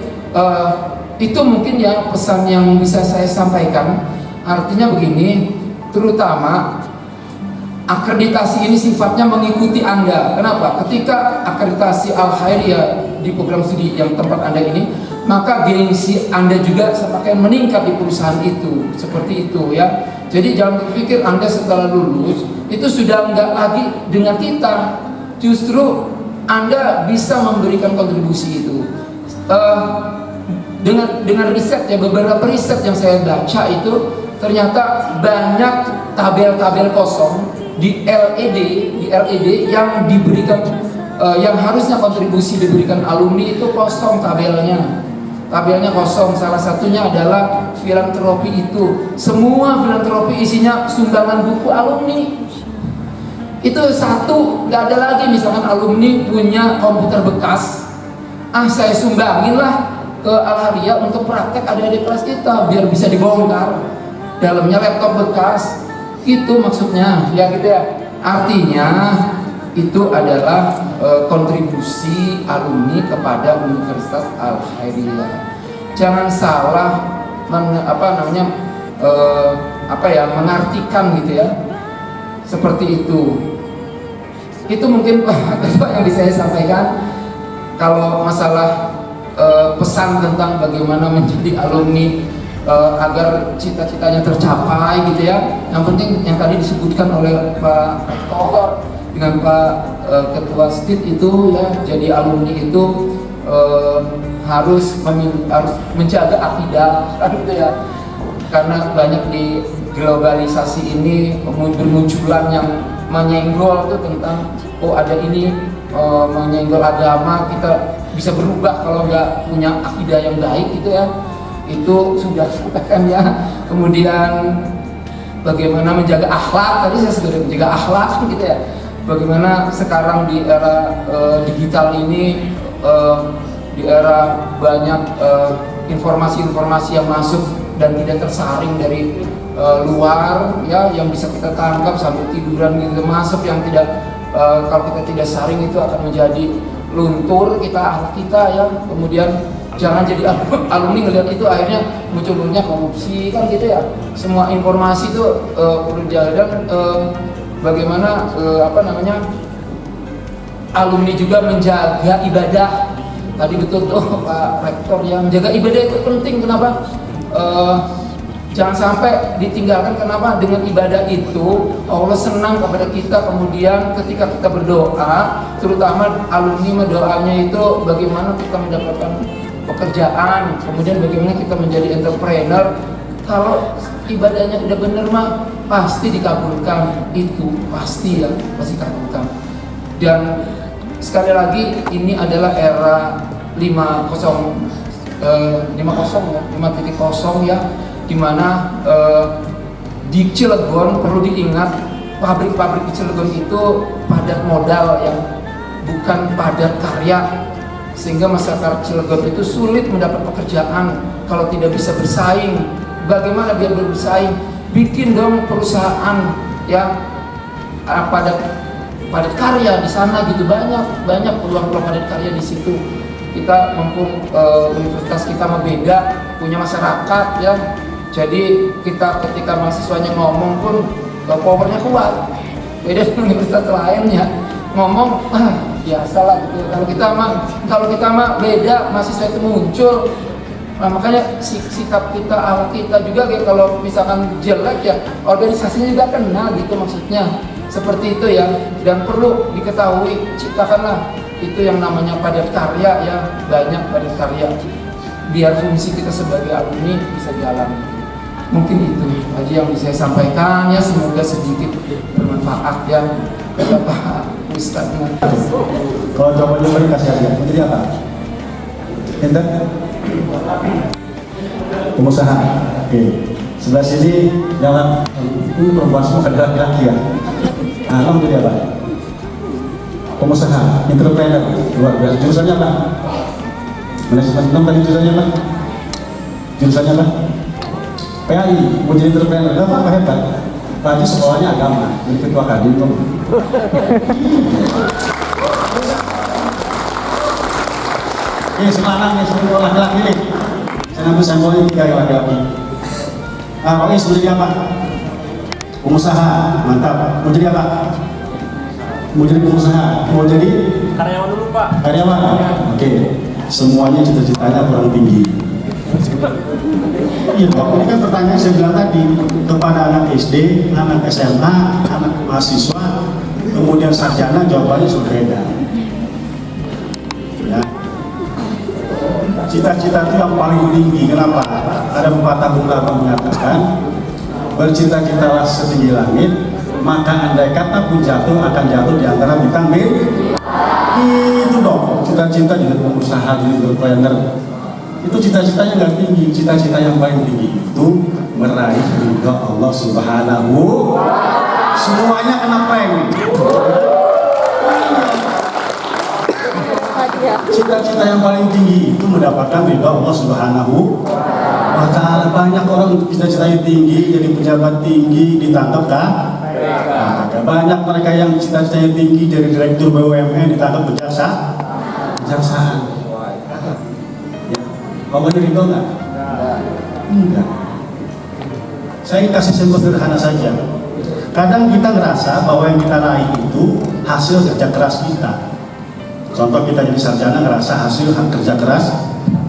S5: itu mungkin ya pesan yang bisa saya sampaikan. Artinya begini, terutama akreditasi ini sifatnya mengikuti Anda. Kenapa? Ketika akreditasi Al-Khairiyah di program studi yang tempat Anda ini maka gengsi Anda juga semakin meningkat di perusahaan itu, seperti itu ya. Jadi jangan berpikir Anda setelah lulus itu sudah enggak lagi dengan kita, justru Anda bisa memberikan kontribusi itu. Dengan riset ya, beberapa riset yang saya baca itu ternyata banyak tabel-tabel kosong di LED yang diberikan, yang harusnya kontribusi diberikan alumni itu kosong tabelnya kosong. Salah satunya adalah filantropi itu. Semua filantropi isinya sumbangan buku alumni. Itu satu, nggak ada lagi misalkan alumni punya komputer bekas, saya sumbangin lah ke Al-Haria untuk praktek adik-adik kelas kita biar bisa dibongkar. Dalamnya laptop bekas, itu maksudnya ya gitu ya. Artinya itu adalah kontribusi alumni kepada Universitas Al-Khairiyah. Jangan salah mengartikan gitu ya, seperti itu. Itu mungkin Pak Ketua yang bisa saya sampaikan. Kalau masalah pesan tentang bagaimana menjadi alumni agar cita-citanya tercapai gitu ya. Yang penting yang tadi disebutkan oleh Pak Rektor dengan Pak Ketua STID itu ya, jadi alumni itu harus menjaga akidah kan gitu ya. Karena banyak di globalisasi ini bermunculan yang menyenggol tuh tentang ada ini menyenggol agama, kita bisa berubah kalau nggak punya akidah yang baik gitu ya. Itu sudah sampaikan ya. Kemudian bagaimana menjaga akhlak, tadi saya sudah menjaga akhlak gitu ya. Bagaimana sekarang di era digital ini, di era banyak informasi-informasi yang masuk dan tidak tersaring dari luar ya, yang bisa kita tangkap sambil tiduran gitu masuk, yang tidak kalau kita tidak saring itu akan menjadi luntur kita ya. Kemudian jangan jadi alumni ngelihat itu akhirnya munculnya korupsi kan gitu ya. Semua informasi itu perlu jalan. Bagaimana alumni juga menjaga ibadah. Tadi betul tuh Pak Rektor yang menjaga ibadah itu penting. Kenapa? Jangan sampai ditinggalkan. Kenapa? Dengan ibadah itu Allah senang kepada kita. Kemudian ketika kita berdoa, terutama alumni doanya itu bagaimana kita mendapatkan pekerjaan, kemudian bagaimana kita menjadi entrepreneur. Kalau ibadahnya udah benar mah pasti dikabulkan, itu pasti ya, pasti dikabulkan. Dan sekali lagi ini adalah era 5.0 ya, dimana di Cilegon perlu diingat, pabrik-pabrik di Cilegon itu padat modal yang bukan padat karya, sehingga masyarakat Cilegon itu sulit mendapat pekerjaan kalau tidak bisa bersaing. Bagaimana biar bersaing? Bikin dong perusahaan ya padat karya di sana gitu, banyak peluang-peluang padat karya di situ. Kita mumpung universitas kita beda, punya masyarakat ya. Jadi kita ketika mahasiswanya ngomong pun powernya kuat. Beda dengan universitas lainnya ngomong biasalah gitu. Kalau kita mah beda, mahasiswa itu muncul. Nah, makanya sikap kita, ala kita juga kayak kalau misalkan jelek ya organisasinya juga kena gitu, maksudnya seperti itu ya. Dan perlu diketahui, ciptakanlah itu yang namanya padat karya ya, banyak padat karya biar fungsi kita sebagai alumni bisa jalan. Mungkin itu aja yang bisa saya sampaikan ya, semoga sedikit bermanfaat ya kepada Pak Ustadz.
S6: Kalau jawabannya beri kasih aja, menjadi apa? Enten? Pengusaha. Oke. Sebelah sini jangan perempuan semua ada laki-laki ya. Nah, kamu jadi apa? Pengusaha, entrepreneur. Luar biasa. Jurusannya apa? Manajemen tadi jurusannya apa? Jurusannya apa? PAI, mau jadi entrepreneur. Gak apa-apa, hebat. Berarti sekolahnya agama, jadi ketua kadin kamu. Semangat nih, semua laki-laki nih. Saya ambil sampelnya 3 laki-laki. Pak Is, mau jadi apa? Pengusaha, mantap. Mau jadi apa? Mau jadi pengusaha. Mau jadi? Karyawan dulu Pak. Karyawan? Oke. semuanya cita-citanya kurang tinggi. Iya dong, ini kan pertanyaan saya bilang tadi kepada anak SD, anak SMA, anak mahasiswa, kemudian sarjana, jawabannya sudah beda. Ya. Cita-cita itu yang paling tinggi. Kenapa? Ada pepatah bung karno mengatakan, bercita-citalah setinggi langit, maka andai kata pun jatuh akan jatuh di antara bintang itu dong. Cita-cita jadi pengusaha, jadi entrepreneur, itu cita-citanya nggak tinggi. Cita-cita yang paling tinggi itu meraih ridha Allah Subhanahu. Semuanya kena prank. Cita-cita yang paling tinggi itu mendapatkan ridha Allah Subhanahu wa ta'ala. Banyak orang cita-citanya tinggi, jadi pejabat tinggi, ditangkap kan? Banyak mereka yang cita-citanya tinggi, jadi direktur BUMN, ditangkap kejaksaan. Ya. Pokoknya ridho nggak? Enggak. Saya kasih contoh sederhana saja. Kadang kita ngerasa bahwa yang kita raih itu hasil kerja keras kita. Contoh kita jadi sarjana ngerasa hasil kerja keras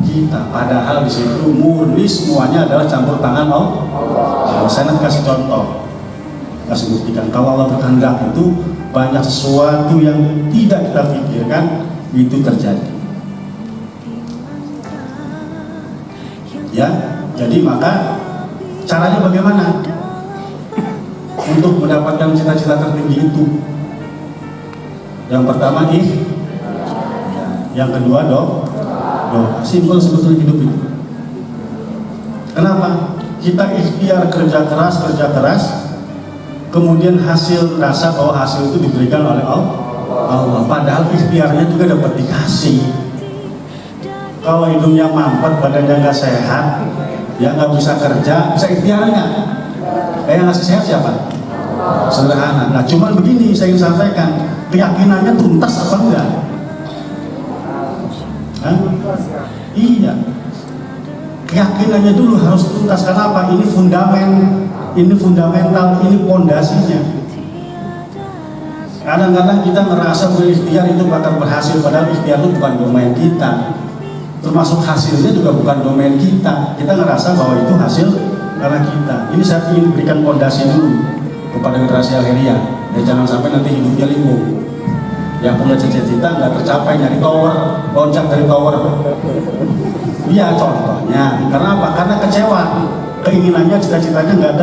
S6: kita, padahal di situ murni semuanya adalah campur tangan Allah. Saya nanti kasih contoh, kasih buktikan. Kalau Allah berkehendak itu banyak sesuatu yang tidak kita pikirkan itu terjadi. Ya, jadi maka caranya bagaimana untuk mendapatkan cita-cita tertinggi itu? Yang pertama yang kedua doa. Simpel sebetulnya hidup itu. Kenapa? Kita ikhtiar kerja keras, kemudian hasil rasa bahwa hasil itu diberikan oleh Allah. Padahal ikhtiarnya juga dapat dikasih. Kalau hidungnya mampet, badannya nggak sehat, ya nggak bisa kerja, bisa ikhtiarnya. Yang ngasih sehat siapa? Sederhana. Nah, cuman begini saya ingin sampaikan, keyakinannya tuntas apa enggak? Iya, keyakinannya dulu harus tuntas. Karena apa? Ini fundamental, ini pondasinya. Kadang-kadang kita merasa berikhtiar itu bakal berhasil, padahal ikhtiar itu bukan domain kita. Termasuk hasilnya juga bukan domain kita. Kita ngerasa bahwa itu hasil karena kita. Ini saya ingin berikan pondasi dulu kepada generasi Al-Khairiyah. Ya jangan sampai nanti hidupnya linglung. Yang punya cita-cita nggak tercapai, nyari tower, loncat dari tower. Iya contohnya. Karena apa? Karena kecewa, keinginannya, cita-citanya nggak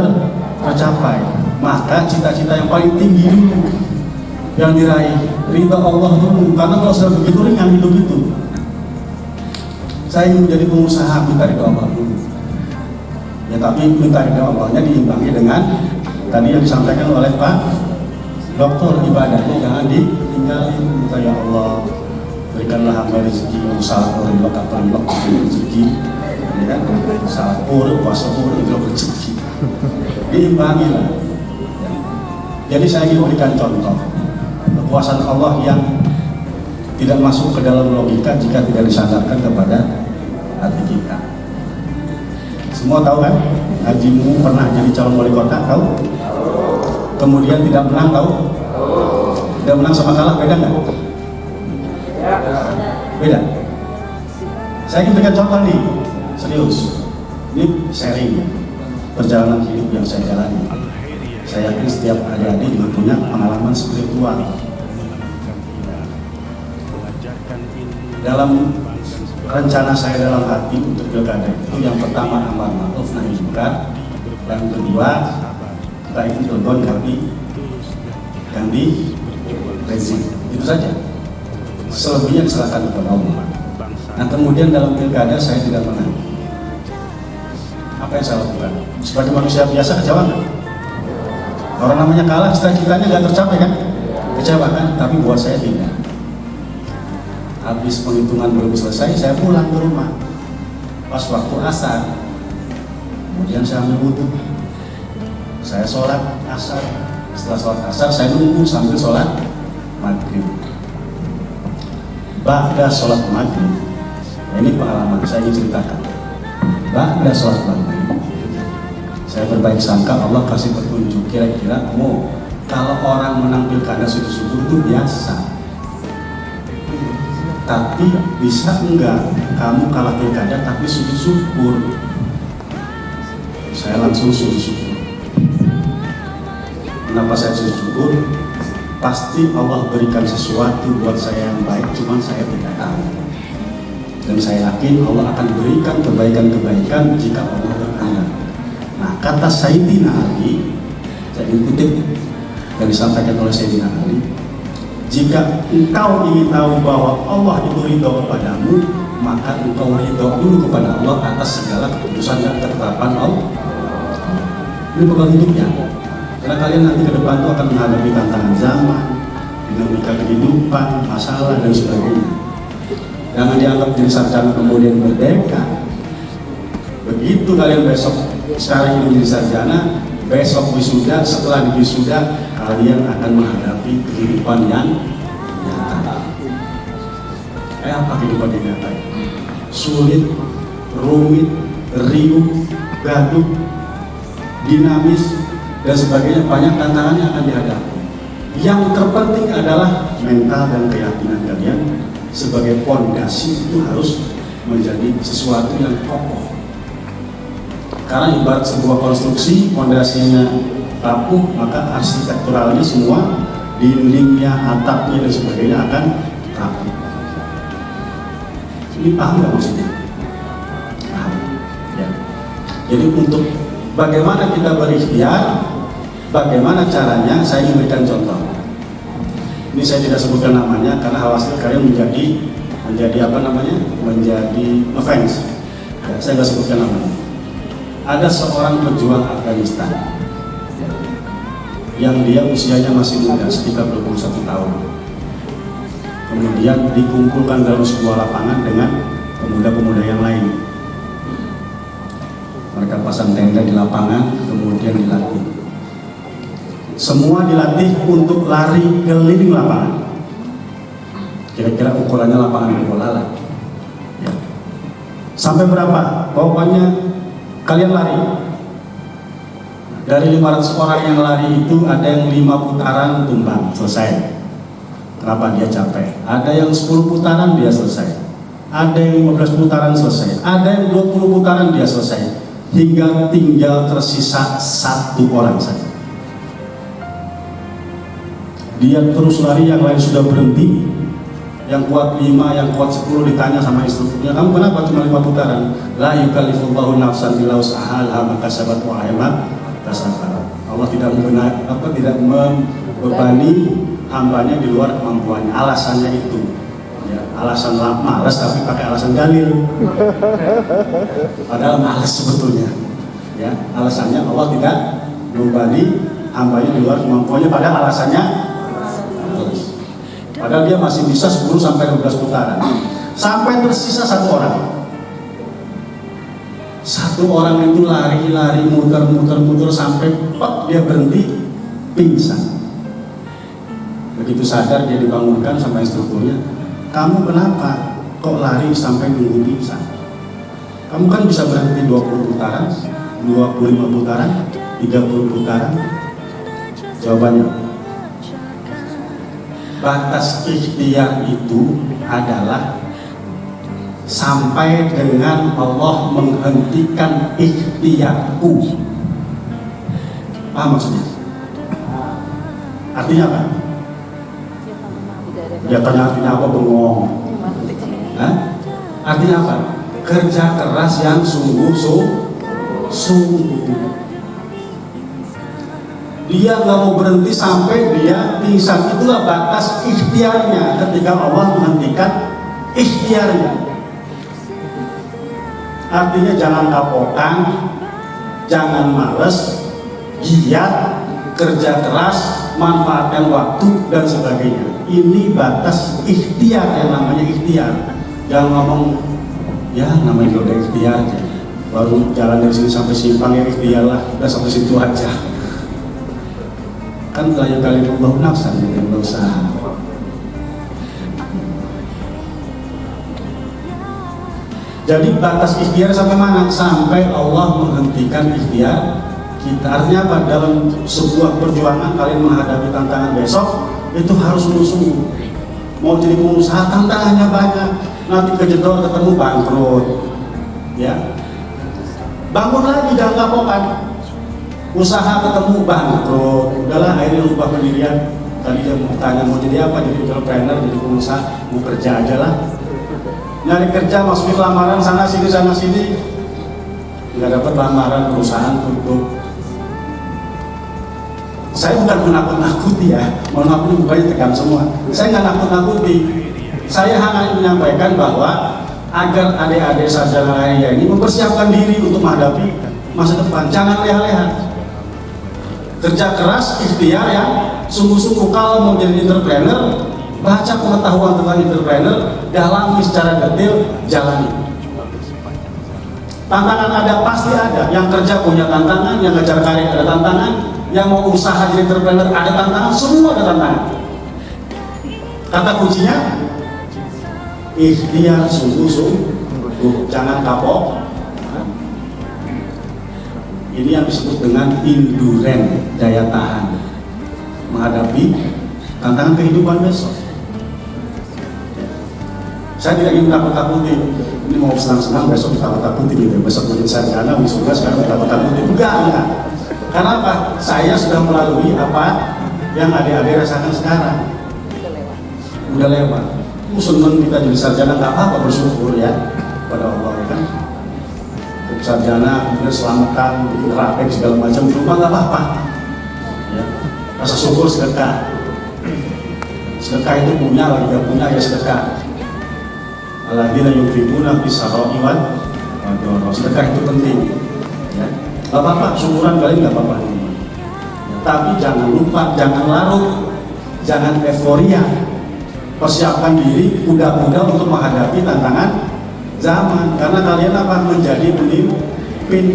S6: tercapai. Maka cita-cita yang paling tinggi dulu yang diraih, ridha Allah dulu. Karena kalau sudah begitu ringan hidup itu. Saya ingin menjadi pengusaha, minta ridha Allah dulu. Ya tapi minta ridha Allahnya diimbangi dengan tadi yang disampaikan oleh Pak Dokter, ibadahnya jangan ditinggalin. Minta ya Allah, berikanlah hamba rezeki, usaha rilok atau rilok rezeki, ya kan? Usaha puasa rilok rezeki, diimbangi lah. Jadi saya ingin berikan contoh kekuasaan Allah yang tidak masuk ke dalam logika jika tidak disandarkan kepada hati kita. Semua tahu kan? Hajimu pernah jadi calon wali kota, tahu? Kemudian tidak menang, tahu? Tidak menang sama kalah, beda nggak? Beda. Saya ingin berikan contoh nih, serius. Ini sharing perjalanan hidup yang saya jalani. Saya yakin setiap adik-adik juga punya pengalaman spiritual. Dalam rencana saya dalam hati untuk pilkada itu, yang pertama amar ma'ruf nahi munkar, yang kedua kita ingin Cilegon ganti rezim, itu saja. Selebihnya diserahkan kepada Allah. Nah kemudian dalam pilkada saya tidak menang. Apa yang saya lakukan? Sebagai manusia biasa kecewa nggak? Orang namanya kalah, cita-citanya nggak tercapai kan? Kecewa kan? Tapi buat saya tidak. Habis penghitungan belum selesai, saya pulang ke rumah. Pas waktu asar, kemudian saya ambil wudhu. Saya sholat asar. Setelah sholat asar, saya nunggu sambil sholat maghrib. Ba'da sholat maghrib, ini pengalaman saya ingin ceritakan. Ba'da sholat maghrib, saya berbaik sangka Allah kasih petunjuk. Kira-kira kalau orang menang pilkada subuh-subuh itu biasa. Tapi bisa enggak kamu kalah pilkada tapi sujud syukur? Saya langsung sujud syukur. Kenapa saya sujud syukur? Pasti Allah berikan sesuatu buat saya yang baik, cuman saya tidak tahu. Dan saya yakin Allah akan berikan kebaikan-kebaikan jika Allah berkenan. Nah, kata Sayyidina Ali, saya kutip yang disampaikan oleh Sayyidina Ali, jika engkau ingin tahu bahwa Allah itu ridho kepadamu, maka engkau ridho dulu kepada Allah atas segala keputusan dan ketetapan Allah. Ini bekal hidupnya. Karena kalian nanti ke depan itu akan menghadapi tantangan zaman, dinamika kehidupan, masalah dan sebagainya. Jangan dianggap jadi sarjana kemudian merdeka. Begitu kalian besok sekarang ini jadi sarjana, besok wisuda, setelah wisuda kalian akan menghadapi kehidupan yang nyata. Apa kehidupan yang nyata? Sulit, rumit, riuh, gaduh, dinamis dan sebagainya, banyak tantangan yang akan dihadapi. Yang terpenting adalah mental dan keyakinan kalian sebagai pondasi itu harus menjadi sesuatu yang kokoh. Karena ibarat sebuah konstruksi, pondasinya rapuh, maka arsitekturalnya semua, dindingnya, atapnya dan sebagainya akan rapuh. Ini paham nggak maksudnya? Paham. Ya. Jadi untuk bagaimana kita berikhtiar, bagaimana caranya, saya ingin berikan contoh. Ini saya tidak sebutkan namanya karena khawatir kalian menjadi apa namanya, menjadi offense. Ya, saya nggak sebutkan namanya. Ada seorang pejuang Afghanistan yang dia usianya masih muda, sekitar 21 tahun. Kemudian dikumpulkan dalam sebuah lapangan dengan pemuda-pemuda yang lain. Mereka pasang tenda di lapangan, kemudian dilatih. Semua dilatih untuk lari keliling lapangan. Kira-kira ukurannya lapangan bola lah. Ya. Sampai berapa? Pokoknya kalian lari. Dari 500 orang yang lari itu ada yang 5 putaran tumbang, selesai. Kenapa? Dia capek. Ada yang 10 putaran dia selesai. Ada yang 15 putaran selesai. Ada yang 20 putaran dia selesai. Hingga tinggal tersisa 1 orang saja. Dia terus lari, yang lain sudah berhenti. Yang kuat 5, yang kuat 10 ditanya sama instrukturnya, kamu kenapa cuma 5 putaran? La yukallifullahu nafsan illa wus'aha ma kasabat wa 'alaiha kasabat. Allah tidak membebani hambanya di luar kemampuannya. Alasannya itu, ya, alasan malas tapi pakai alasan dalil. Padahal malas sebetulnya. Ya, alasannya Allah tidak membebani hambanya di luar kemampuannya, padahal alasannya malas. Padahal dia masih bisa 10 sampai 12 putaran. Sampai tersisa 1 orang. 1 orang itu lari-lari, muter-muter sampai dia berhenti, pingsan. Begitu sadar dia dibangunkan sama instrukturnya, kamu kenapa kok lari sampai nunggu pingsan? Kamu kan bisa berhenti 20 putaran, 25 putaran, 30 putaran. Jawabannya, batas ikhtiar itu adalah sampai dengan Allah menghentikan ikhtiarku. Paham maksudnya? Artinya apa? Ya tanya artinya apa, bengong. Artinya apa? Kerja keras yang sungguh-sungguh. Dia nggak mau berhenti sampai dia pingsan. Itulah batas ikhtiarnya ketika Allah menghentikan ikhtiarnya. Artinya jangan kapokan, jangan males, giat, kerja keras, manfaatkan waktu dan sebagainya. Ini batas ikhtiar yang namanya ikhtiar. Jangan ngomong, ya namanya udah ikhtiar aja. Baru jalan dari sini sampai simpang ya ikhtiar lah, udah sampai situ aja. Kan la yukallifullahu nafsan illa wus'aha. Jadi batas ikhtiar sampai mana? Sampai Allah menghentikan ikhtiar kita. Artinya apa? Dalam sebuah perjuangan kalian menghadapi tantangan besok itu harus sungguh-sungguh. mau jadi pengusaha tantangannya banyak, nanti kejedor ketemu bangkrut, ya. Bangun lagi jangan kapokan, usaha ketemu bangkrut, udahlah akhirnya lupa pendirian. Tadi dia mau tanya mau jadi apa, jadi entrepreneur, jadi pengusaha, mau kerja aja lah. Nyari kerja masukin lamaran sana sini, nggak dapat lamaran, perusahaan tutup. Saya bukan menakut-nakuti ya, mohon maaf ini bukannya tegang semua. Saya nggak nakut-nakuti, saya hanya menyampaikan bahwa agar adik-adik sarjana lainnya ini mempersiapkan diri untuk menghadapi masa depan. Jangan leha-leha, kerja keras, ikhtiar ya, sungguh-sungguh. Kalau mau jadi entrepreneur, baca pengetahuan tentang entrepreneur, dalami secara detail, jalani. Tantangan ada, pasti ada. Yang kerja punya tantangan, yang ngejar karir ada tantangan, yang mau usaha jadi entrepreneur ada tantangan, semua ada tantangan. Kata kuncinya, ikhtiar sungguh-sungguh, jangan kapok. Ini yang disebut dengan endurance, daya tahan menghadapi tantangan kehidupan besok. Saya tidak ingin takut-takuti, ini mau senang-senang besok ditakut-takuti gitu, besok menjadi sarjana, wisuda sekarang ditakut-takuti. Enggak. Karena apa? Saya sudah melalui apa yang adik-adik rasakan sekarang. Udah lewat. Senang kita jadi sarjana, nggak apa-apa, bersyukur ya pada Allah ya kan. Sarjana, kemudian selamatan, bikin praktek segala macam, rumah nggak apa-apa. Ya. Rasa syukur sedekah. Sedekah itu punya, lagi nggak punya ya sedekah. Alladzina yunfiquna fis sarra'i wad dharra. Sedekah itu penting. Ya. Nggak apa-apa, syukuran kalian nggak apa-apa. Ya. Tapi jangan lupa, jangan larut, jangan euforia. Persiapkan diri kuda-kuda untuk menghadapi tantangan zaman, karena kalian apa menjadi pemimpin.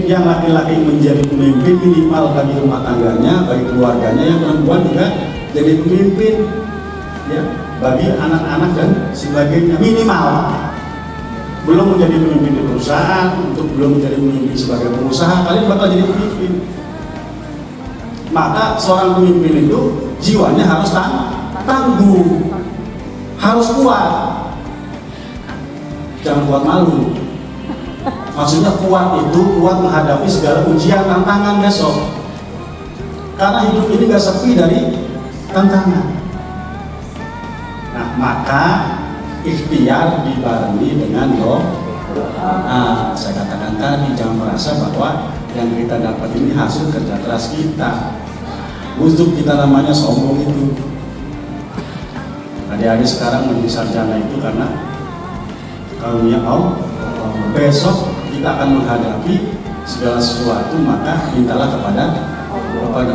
S6: Yang laki-laki menjadi pemimpin minimal bagi rumah tangganya, bagi keluarganya. Yang perempuan juga jadi pemimpin ya, bagi anak-anak dan sebagainya, minimal. Belum menjadi pemimpin di perusahaan, untuk belum menjadi pemimpin sebagai pengusaha, kalian bakal jadi pemimpin. Maka seorang pemimpin itu jiwanya harus tangguh, harus kuat. Jangan kuat malu. Maksudnya kuat itu kuat menghadapi segala ujian, tantangan besok. Karena hidup ini gak sepi dari tantangan. Nah, maka ikhtiar dibarengi dengan doa. Saya katakan tadi, jangan merasa bahwa yang kita dapat ini hasil kerja keras kita. Uzuk kita namanya sombong itu. Adik-adik sekarang menjadi sarjana itu karena karunia Allah. Besok kita akan menghadapi segala sesuatu, maka mintalah kepada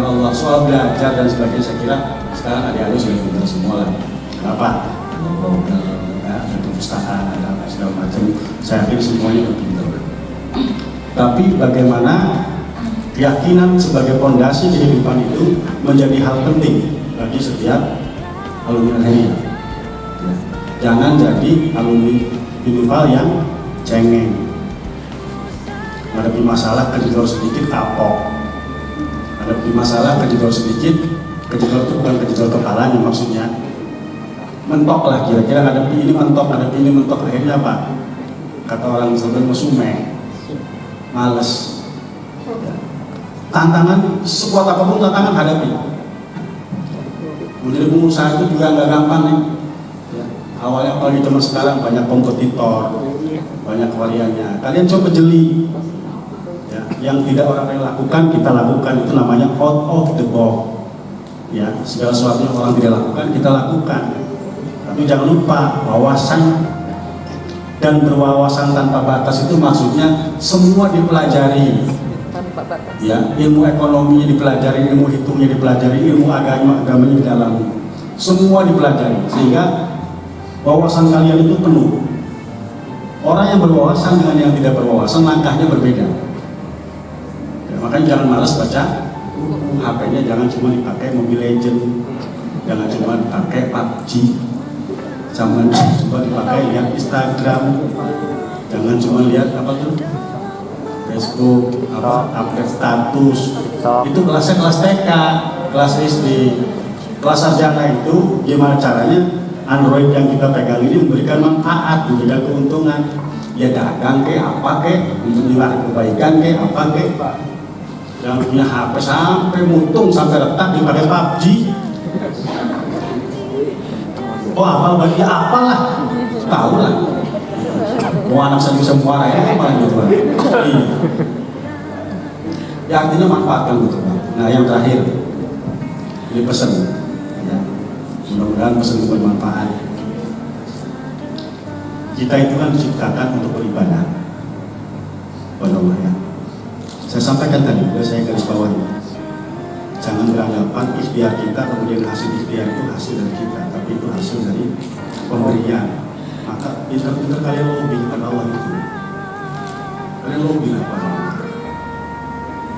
S6: Allah. Soal belajar dan sebagainya, saya kira sekarang adik-adik sudah pintar semua lah. Kenapa? Ada perpustakaan, ada segala macam. Saya yakin semuanya sudah pintar. Tapi bagaimana keyakinan sebagai fondasi kehidupan itu menjadi hal penting bagi setiap alumni Alheria. Jangan jadi alumni individual yang cengeng, menghadapi masalah kejedor sedikit kapok, menghadapi masalah kejedor sedikit, kejedor itu bukan kejedor kepalanya, maksudnya mentok lah, kira-kira hadapi ini mentok, akhirnya apa? Kata orang sebenarnya musume, males. Tantangan sekuat apapun tantangan hadapi. Menjadi pengusaha itu juga nggak gampang nih. Awalnya apalagi zaman sekarang banyak kompetitor, banyak variannya. Kalian coba jeli. Ya, yang tidak orang lain lakukan kita lakukan, itu namanya out of the box. Ya, segala sesuatu yang orang tidak lakukan kita lakukan. Tapi jangan lupa wawasan dan berwawasan tanpa batas itu maksudnya semua dipelajari. Ya, ilmu ekonominya dipelajari, ilmu hitungnya dipelajari, ilmu agamanya didalami. Semua dipelajari sehingga wawasan kalian itu penuh. Orang yang berwawasan dengan yang tidak berwawasan langkahnya berbeda. Ya, makanya jangan malas baca HP-nya, jangan cuma dipakai Mobile Legend, jangan cuma dipakai PUBG, jangan cuma dipakai lihat Instagram, jangan cuma lihat apa tuh Facebook, update status. Itu kelasnya kelas TK, kelas SD, kelas sarjana itu gimana caranya Android yang kita pegang ini memberikan manfaat, memberikan keuntungan. Ya dagang ke apa ke, untuk nilai kebaikan ke apa ke. Yang punya HP sampai mutung, sampai retak dipakai PUBG. Oh apa bagi apalah, tahu lah. Mau anak saya bisa muara ya, apa gitu kan? Iya. Ya artinya manfaatkan gitu kan. Nah yang terakhir, ini pesan. Ya. Mudah-mudahan pesan itu bermanfaat. Kita itu kan diciptakan untuk beribadah pada Allah ya. Saya sampaikan tadi, saya garis bawahi. Jangan beranggapan ikhtiar kita kemudian hasil ikhtiar itu hasil dari kita, tapi itu hasil dari pemberian. Maka pintar-pintar kalian lobby kepada Allah itu. Kalian lobby lah pada Allah.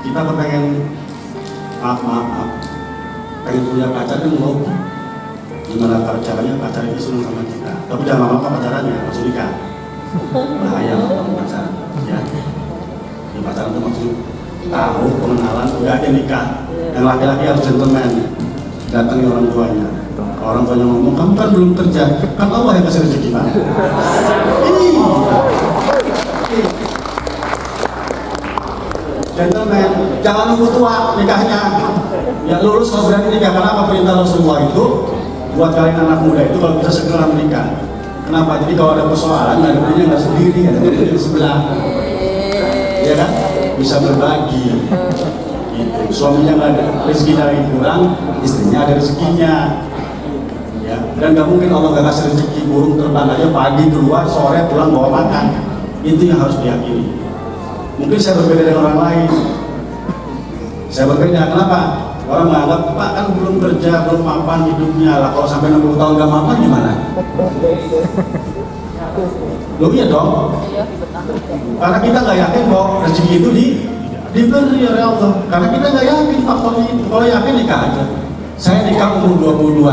S6: Kita pengen maaf, pengen punya pacar kan lobby. Gimana caranya pacar itu senang sama kita. Tapi jangan lama-lama pacarannya, langsung nikah. Bahaya kalau pacaran. Ya. Di pacaran itu maksud tahu pengenalan, udah aja nikah. Yang laki-laki harus gentleman, datangi orang tuanya. Orang tuanya ngomong, kamu kan belum kerja, kan Allah yang kasih rezeki Pak. Gentleman, jangan nunggu tua nikahnya. Ya lulus kalau berani nikah, karena apa perintah Rasulullah itu buat kalian anak muda itu kalau bisa segera menikah. Kenapa? Jadi kalau ada persoalan, nggak ada punya nggak sendiri, ada punya di sebelah, ya kan? Bisa berbagi. Gitu. Suaminya nggak ada rezeki dari kurang, istrinya ada rezekinya. Ya. Dan nggak mungkin Allah nggak kasih rezeki, burung terbang aja pagi keluar, sore pulang bawa makan. Itu yang harus diyakini. Mungkin saya berbeda dengan orang lain. Saya berbeda, kenapa? Orang menganggap, Pak kan belum kerja, belum mapan hidupnya lah. Kalau sampai 60 tahun nggak mapan gimana? Loh iya dong. Karena kita nggak yakin bahwa rezeki itu diberi oleh Allah. Karena kita nggak yakin faktornya itu. Kalau yakin nikah aja. Saya nikah umur 22.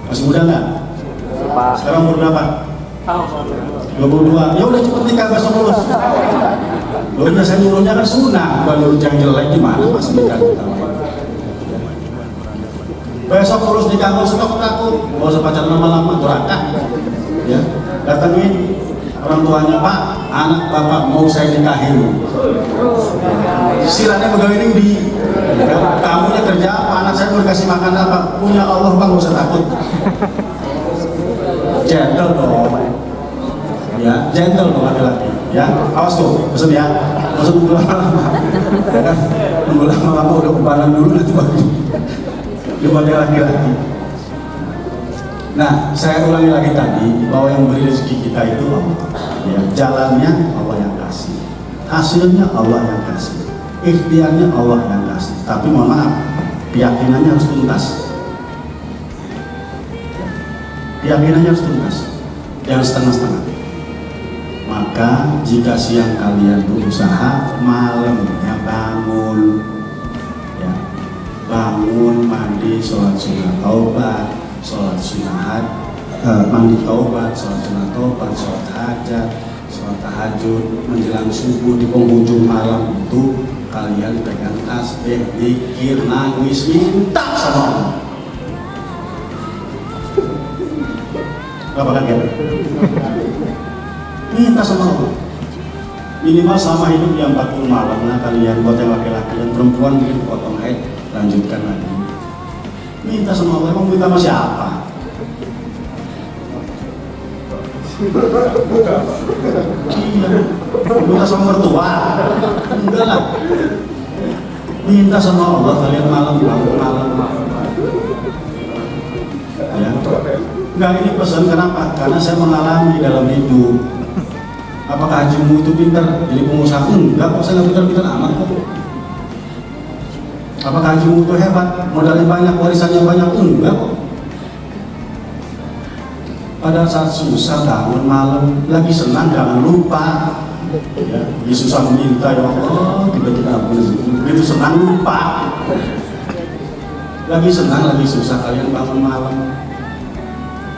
S6: Masih muda nggak? Sekarang umur berapa? 22. Ya udah cepet nikah besok lulus. Loh ya saya nyuruhnya kan sunnah, bukan nyuruh yang jelek gimana masih nikah kita. Besok lulus nikah nggak usah takut, nggak usah pacaran lama-lama, durhaka. Ya, datangin orang tuanya, Pak, anak bapak mau saya nikahin. Silahnya pegawai ini di kamunya kerja apa, anak saya mau dikasih makan apa, punya Allah Bang, nggak usah takut. Gentle dong. Ya, gentle dong laki-laki. Ya, awas tuh, pesen ya. Pesen nunggu lama-lama. Ya kan? Nunggu lama-lama udah kebaran dulu nanti baru dipakai laki-laki. Nah, saya ulangi lagi tadi bahwa yang beri rezeki kita itu Allah. Ya, jalannya Allah yang kasih. Hasilnya Allah yang kasih. Ikhtiarnya Allah yang kasih. Tapi mohon maaf, keyakinannya harus tuntas. Keyakinannya harus tuntas. Jangan setengah-setengah. Maka jika siang kalian berusaha, malamnya bangun, ya, bangun, mandi, sholat sunnah taubat, sholat sunnah mandi taubat, sholat sunnah taubat, sholat hajat, sholat tahajud, menjelang subuh di penghujung malam itu kalian pegang tasbih, zikir, nangis, minta sama Allah. Berapa kaget? Minta sama Allah. Minimal sama hidup yang 40 malam. Nah kalian buat yang laki-laki dan perempuan mungkin potong haid, lanjutkan lagi. Minta sama Allah. Emang minta sama siapa? Iya. Minta sama mertua? Enggak lah. Minta sama Allah kalian malam. Ya. Enggak, ini pesan kenapa? Karena saya mengalami dalam hidup. Apakah hajimu itu pintar jadi pengusaha? Enggak kok, saya nggak pintar-pintar amat kok. Apakah hajimu itu hebat, modalnya banyak, warisannya banyak? Enggak kok. Pada saat susah bangun malam, lagi senang jangan lupa. Ya, lagi susah meminta ya Allah, tiba-tiba ampun. Begitu senang lupa. Lagi senang, lagi susah kalian bangun malam.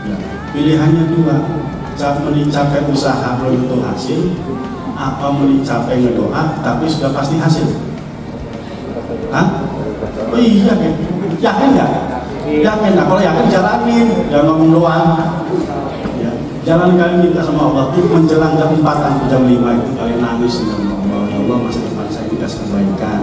S6: Ya, pilihannya dua. Mencapai usaha belum tentu hasil, apa mencapai ngedoa tapi sudah pasti hasil. Hah? Oh iya, yakin nggak? Yakin, nah kalau yakin jalanin, jangan ngomong doang. Ya, jangan kalian minta sama Allah tuh menjelang jam 4 atau jam 5 itu kalian nangis dengan Allah. Ya Allah, masa depan saya dikasih kebaikan,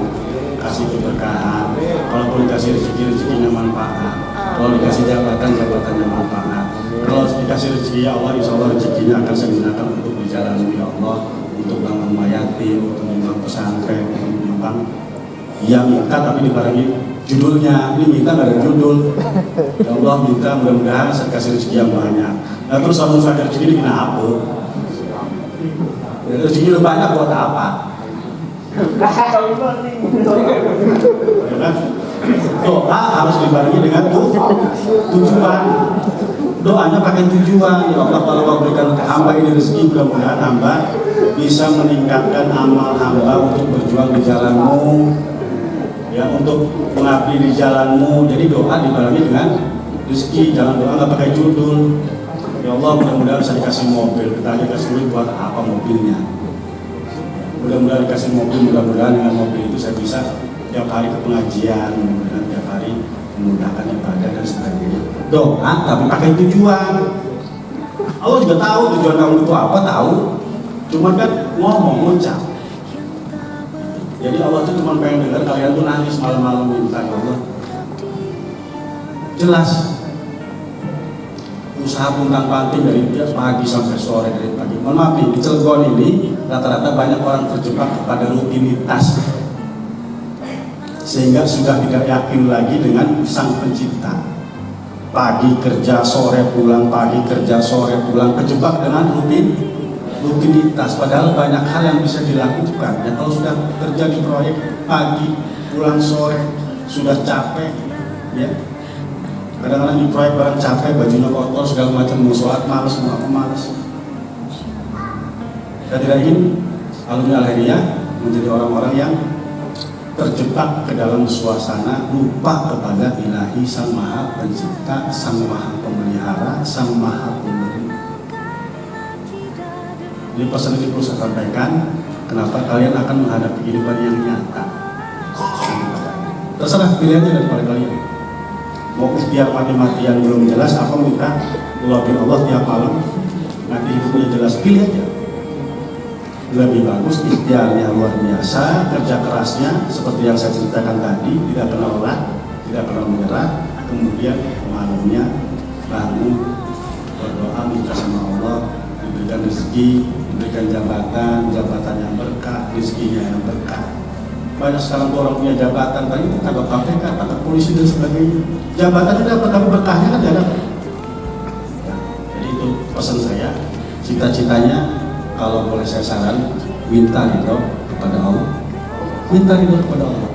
S6: kasih keberkahan. Kalau boleh dikasih rezekinya manfaat. Kalau dikasih jabatannya manfaat. Kalau dikasih rezeki ya Allah, insya Allah rezekinya akan saya gunakan untuk berjalan ya Allah, untuk bangun yatim, untuk menyumbang pesantren, untuk menyumbang. Ya minta tapi dibarengi judulnya, ini minta gak ada judul. Ya Allah minta mudah-mudahan saya kasih rezeki yang banyak. Nah terus kalau saya rezeki ini kenapa? Rezeki udah banyak buat apa? Ya kan? Doa harus dibarengi dengan tujuan. Doanya pakai tujuan. Ya Allah, kalau kau berikan hamba ini rezeki, mudah-mudahan hamba bisa meningkatkan amal hamba untuk berjuang di jalanmu, ya, untuk mengabdi di jalanmu. Jadi doa dibarengi dengan rezeki. Jangan doa nggak pakai judul. Ya Allah, mudah-mudahan saya dikasih mobil. Kita aja kasih duit buat apa mobilnya? Mudah-mudahan dikasih mobil. Mudah-mudahan dengan mobil itu saya bisa tiap hari ke pengajian. Mudah-mudahan tiap hari memudahkan ibadah dan sebagainya. Doa tapi pakai tujuan. Allah juga tahu tujuan kamu itu apa, tahu. Cuma kan ngomong, ngucap. Jadi Allah tuh cuma pengen dengar kalian tuh nangis malam-malam minta, ya Allah. Jelas. Usaha puntang-panting dari pagi sampai sore, dari pagi. Mohon maaf nih, di Cilegon ini rata-rata banyak orang terjebak kepada rutinitas, sehingga sudah tidak yakin lagi dengan Sang Pencipta. Pagi kerja, sore pulang, pagi kerja, sore pulang, terjebak dengan rutinitas. Padahal banyak hal yang bisa dilakukan. Ya kalau sudah kerja di proyek pagi, pulang sore, sudah capek, ya. Kadang-kadang di proyek barang capek, bajunya kotor, segala macam, mau sholat malas, mau apa malas. Saya tidak ingin alumni Al-Khairiyah menjadi orang-orang yang terjebak ke dalam suasana lupa kepada Ilahi Sang Maha Pencipta, Sang Maha Pemelihara, Sang Maha Pemberi. Ini pesan ini perlu saya sampaikan. Kenapa kalian akan menghadapi kehidupan yang nyata? Terserah pilihannya daripada kalian. Mau ikhtiar mati-matian belum jelas, apa minta luapin Allah tiap malam, nanti hidupnya jelas, pilih aja. Lebih bagus ikhtiarnya luar biasa, kerja kerasnya seperti yang saya ceritakan tadi, tidak pernah lelah, tidak pernah menyerah, kemudian malamnya bangun berdoa minta sama Allah diberikan rezeki, diberikan jabatan yang berkah, rezekinya yang berkah. Banyak sekarang orang punya jabatan, tapi itu tangkap KPK, tangkap polisi dan sebagainya. Jabatan itu dapat, tapi berkahnya kan tidak dapat. Ya, jadi itu pesan saya. Cita-citanya, kalau boleh saya saran, minta ridho kepada Allah. Minta ridho kepada Allah.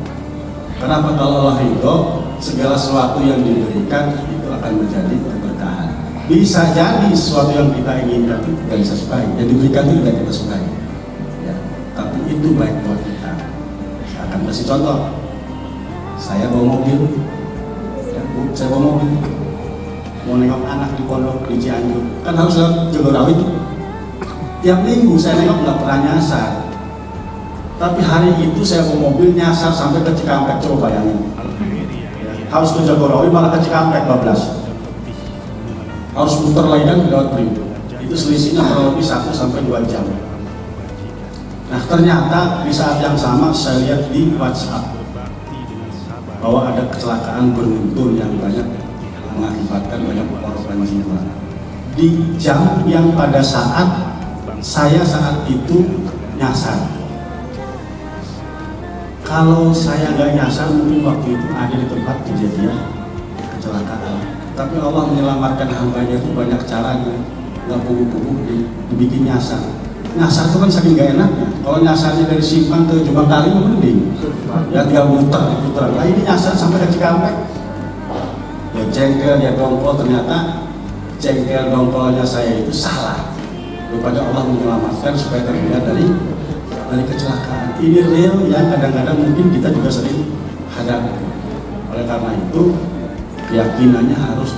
S6: Kenapa? Kalau Allah ridho, segala sesuatu yang diberikan itu akan menjadi keberkahan. Bisa jadi sesuatu yang kita inginkan itu tidak bisa sukai, yang diberikan itu tidak kita sukai. Ya, tapi itu baik buat kita. Saya akan kasih contoh. Saya bawa mobil, ya, saya bawa mobil, mau nengok anak di pondok di Cianjur, kan harus lewat Jagorawi itu. Tiap minggu saya nengok nggak pernah nyasar, tapi hari itu saya bawa mobil nyasar sampai ke Cikampek. Coba bayangin, harus ke Jagorawi malah ke Cikampek 12, harus muter lagi kan lewat Priuk. Itu selisihnya kurang lebih 1-2 jam. Nah ternyata di saat yang sama saya lihat di WhatsApp bahwa ada kecelakaan beruntun yang banyak mengakibatkan banyak korban jiwa di jam yang pada saat saya saat itu nyasar. Kalau saya nggak nyasar mungkin waktu itu ada di tempat kejadian kecelakaan. Tapi Allah menyelamatkan hambanya itu banyak caranya, nggak pugu-pugu dibikin nyasar. Nyasar itu kan saking gak enaknya. Kalau nyasarnya dari Simpang ke Jombang Kali mending, ya tinggal muter diputar. Nah ini nyasar sampai ke Cikampek. Ya jengkel, ya dongkol, ternyata jengkel dongkolnya saya itu salah. Rupanya Allah menyelamatkan supaya terhindar dari kecelakaan. Ini real yang kadang-kadang mungkin kita juga sering hadapi. Oleh karena itu keyakinannya harus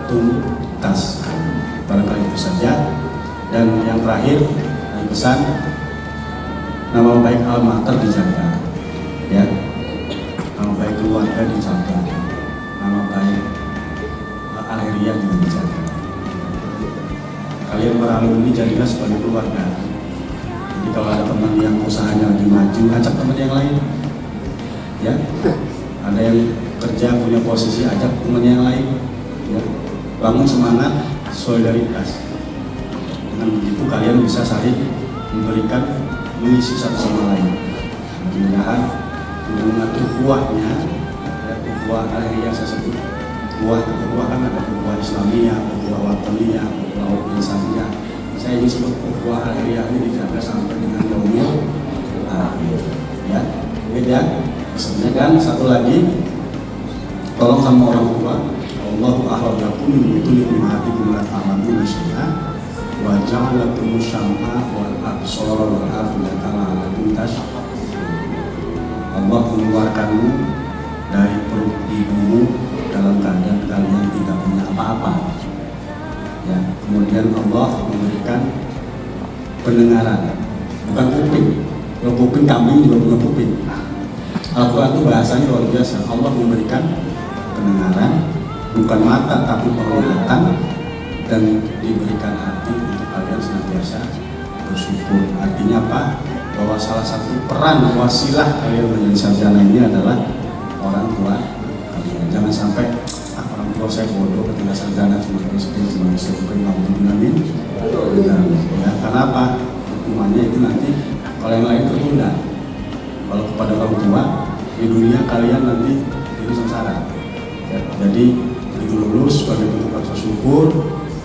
S6: dituntaskan. Barangkali itu saja. Dan yang terakhir, pesan nama baik alma mater dijaga, ya, nama baik keluarga dijaga, nama baik Al-Heriyah juga dijaga. Kalian beralumni jadilah sebagai keluarga. Jadi kalau ada teman yang usahanya lagi maju, ajak teman yang lain. Ya, ada yang kerja punya posisi, ajak teman yang lain. Ya, bangun semangat solidaritas. Dengan begitu kalian bisa saling memberikan, mengisi satu sama lain. Mudah-mudahan hubungan ukhuwahnya, ya, ukhuwah Al-Heriyah saya sebut. Ukhuwah kan ada ukhuwah Islamiyah, ukhuwah Wataniyah, ukhuwah Insaniyah. Saya ingin sebut ukhuwah Al-Heriyah ini dijaga sampai dengan yaumil akhir. Ya, beda. Pesannya kan satu lagi, tolong sama orang tua. Allahu akhrajakum min butuni ummahatikum la ta'lamuna syai'an wa ja'alakum syam'a wal absara wal afidata la'allakum tashkurun. Allah mengeluarkanmu dari perut ibumu dalam keadaan kalian tidak punya apa-apa. Ya, kemudian Allah memberikan pendengaran, bukan kuping. Kalau kuping, kambing juga punya kuping. Al-Quran itu bahasanya luar biasa. Allah memberikan pendengaran, bukan mata tapi penglihatan, dan diberikan hati untuk kalian senantiasa bersyukur. Artinya apa? Bahwa salah satu peran wasilah kalian menjadi sarjana ini adalah orang tua kalian. Jangan sampai orang tua saya bodoh ketika sarjana cuma SD, cuma SMP, alhamdulillah. Ya, karena apa? Hukumannya itu nanti kalau yang lain tertunda. Kalau kepada orang tua di dunia kalian nanti jadi sengsara. Ya, jadi begitu lulus sebagai bentuk rasa syukur,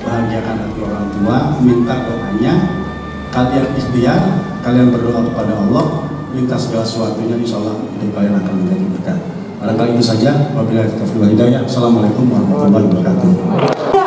S6: bahagiakan hati orang tua, minta doanya, kalian ikhtiar, kalian berdoa kepada Allah, minta segala sesuatunya, insya Allah hidup kalian akan menjadi berkah. Barangkali itu saja. Wabillahi taufiq wal hidayah. Assalamualaikum warahmatullahi wabarakatuh.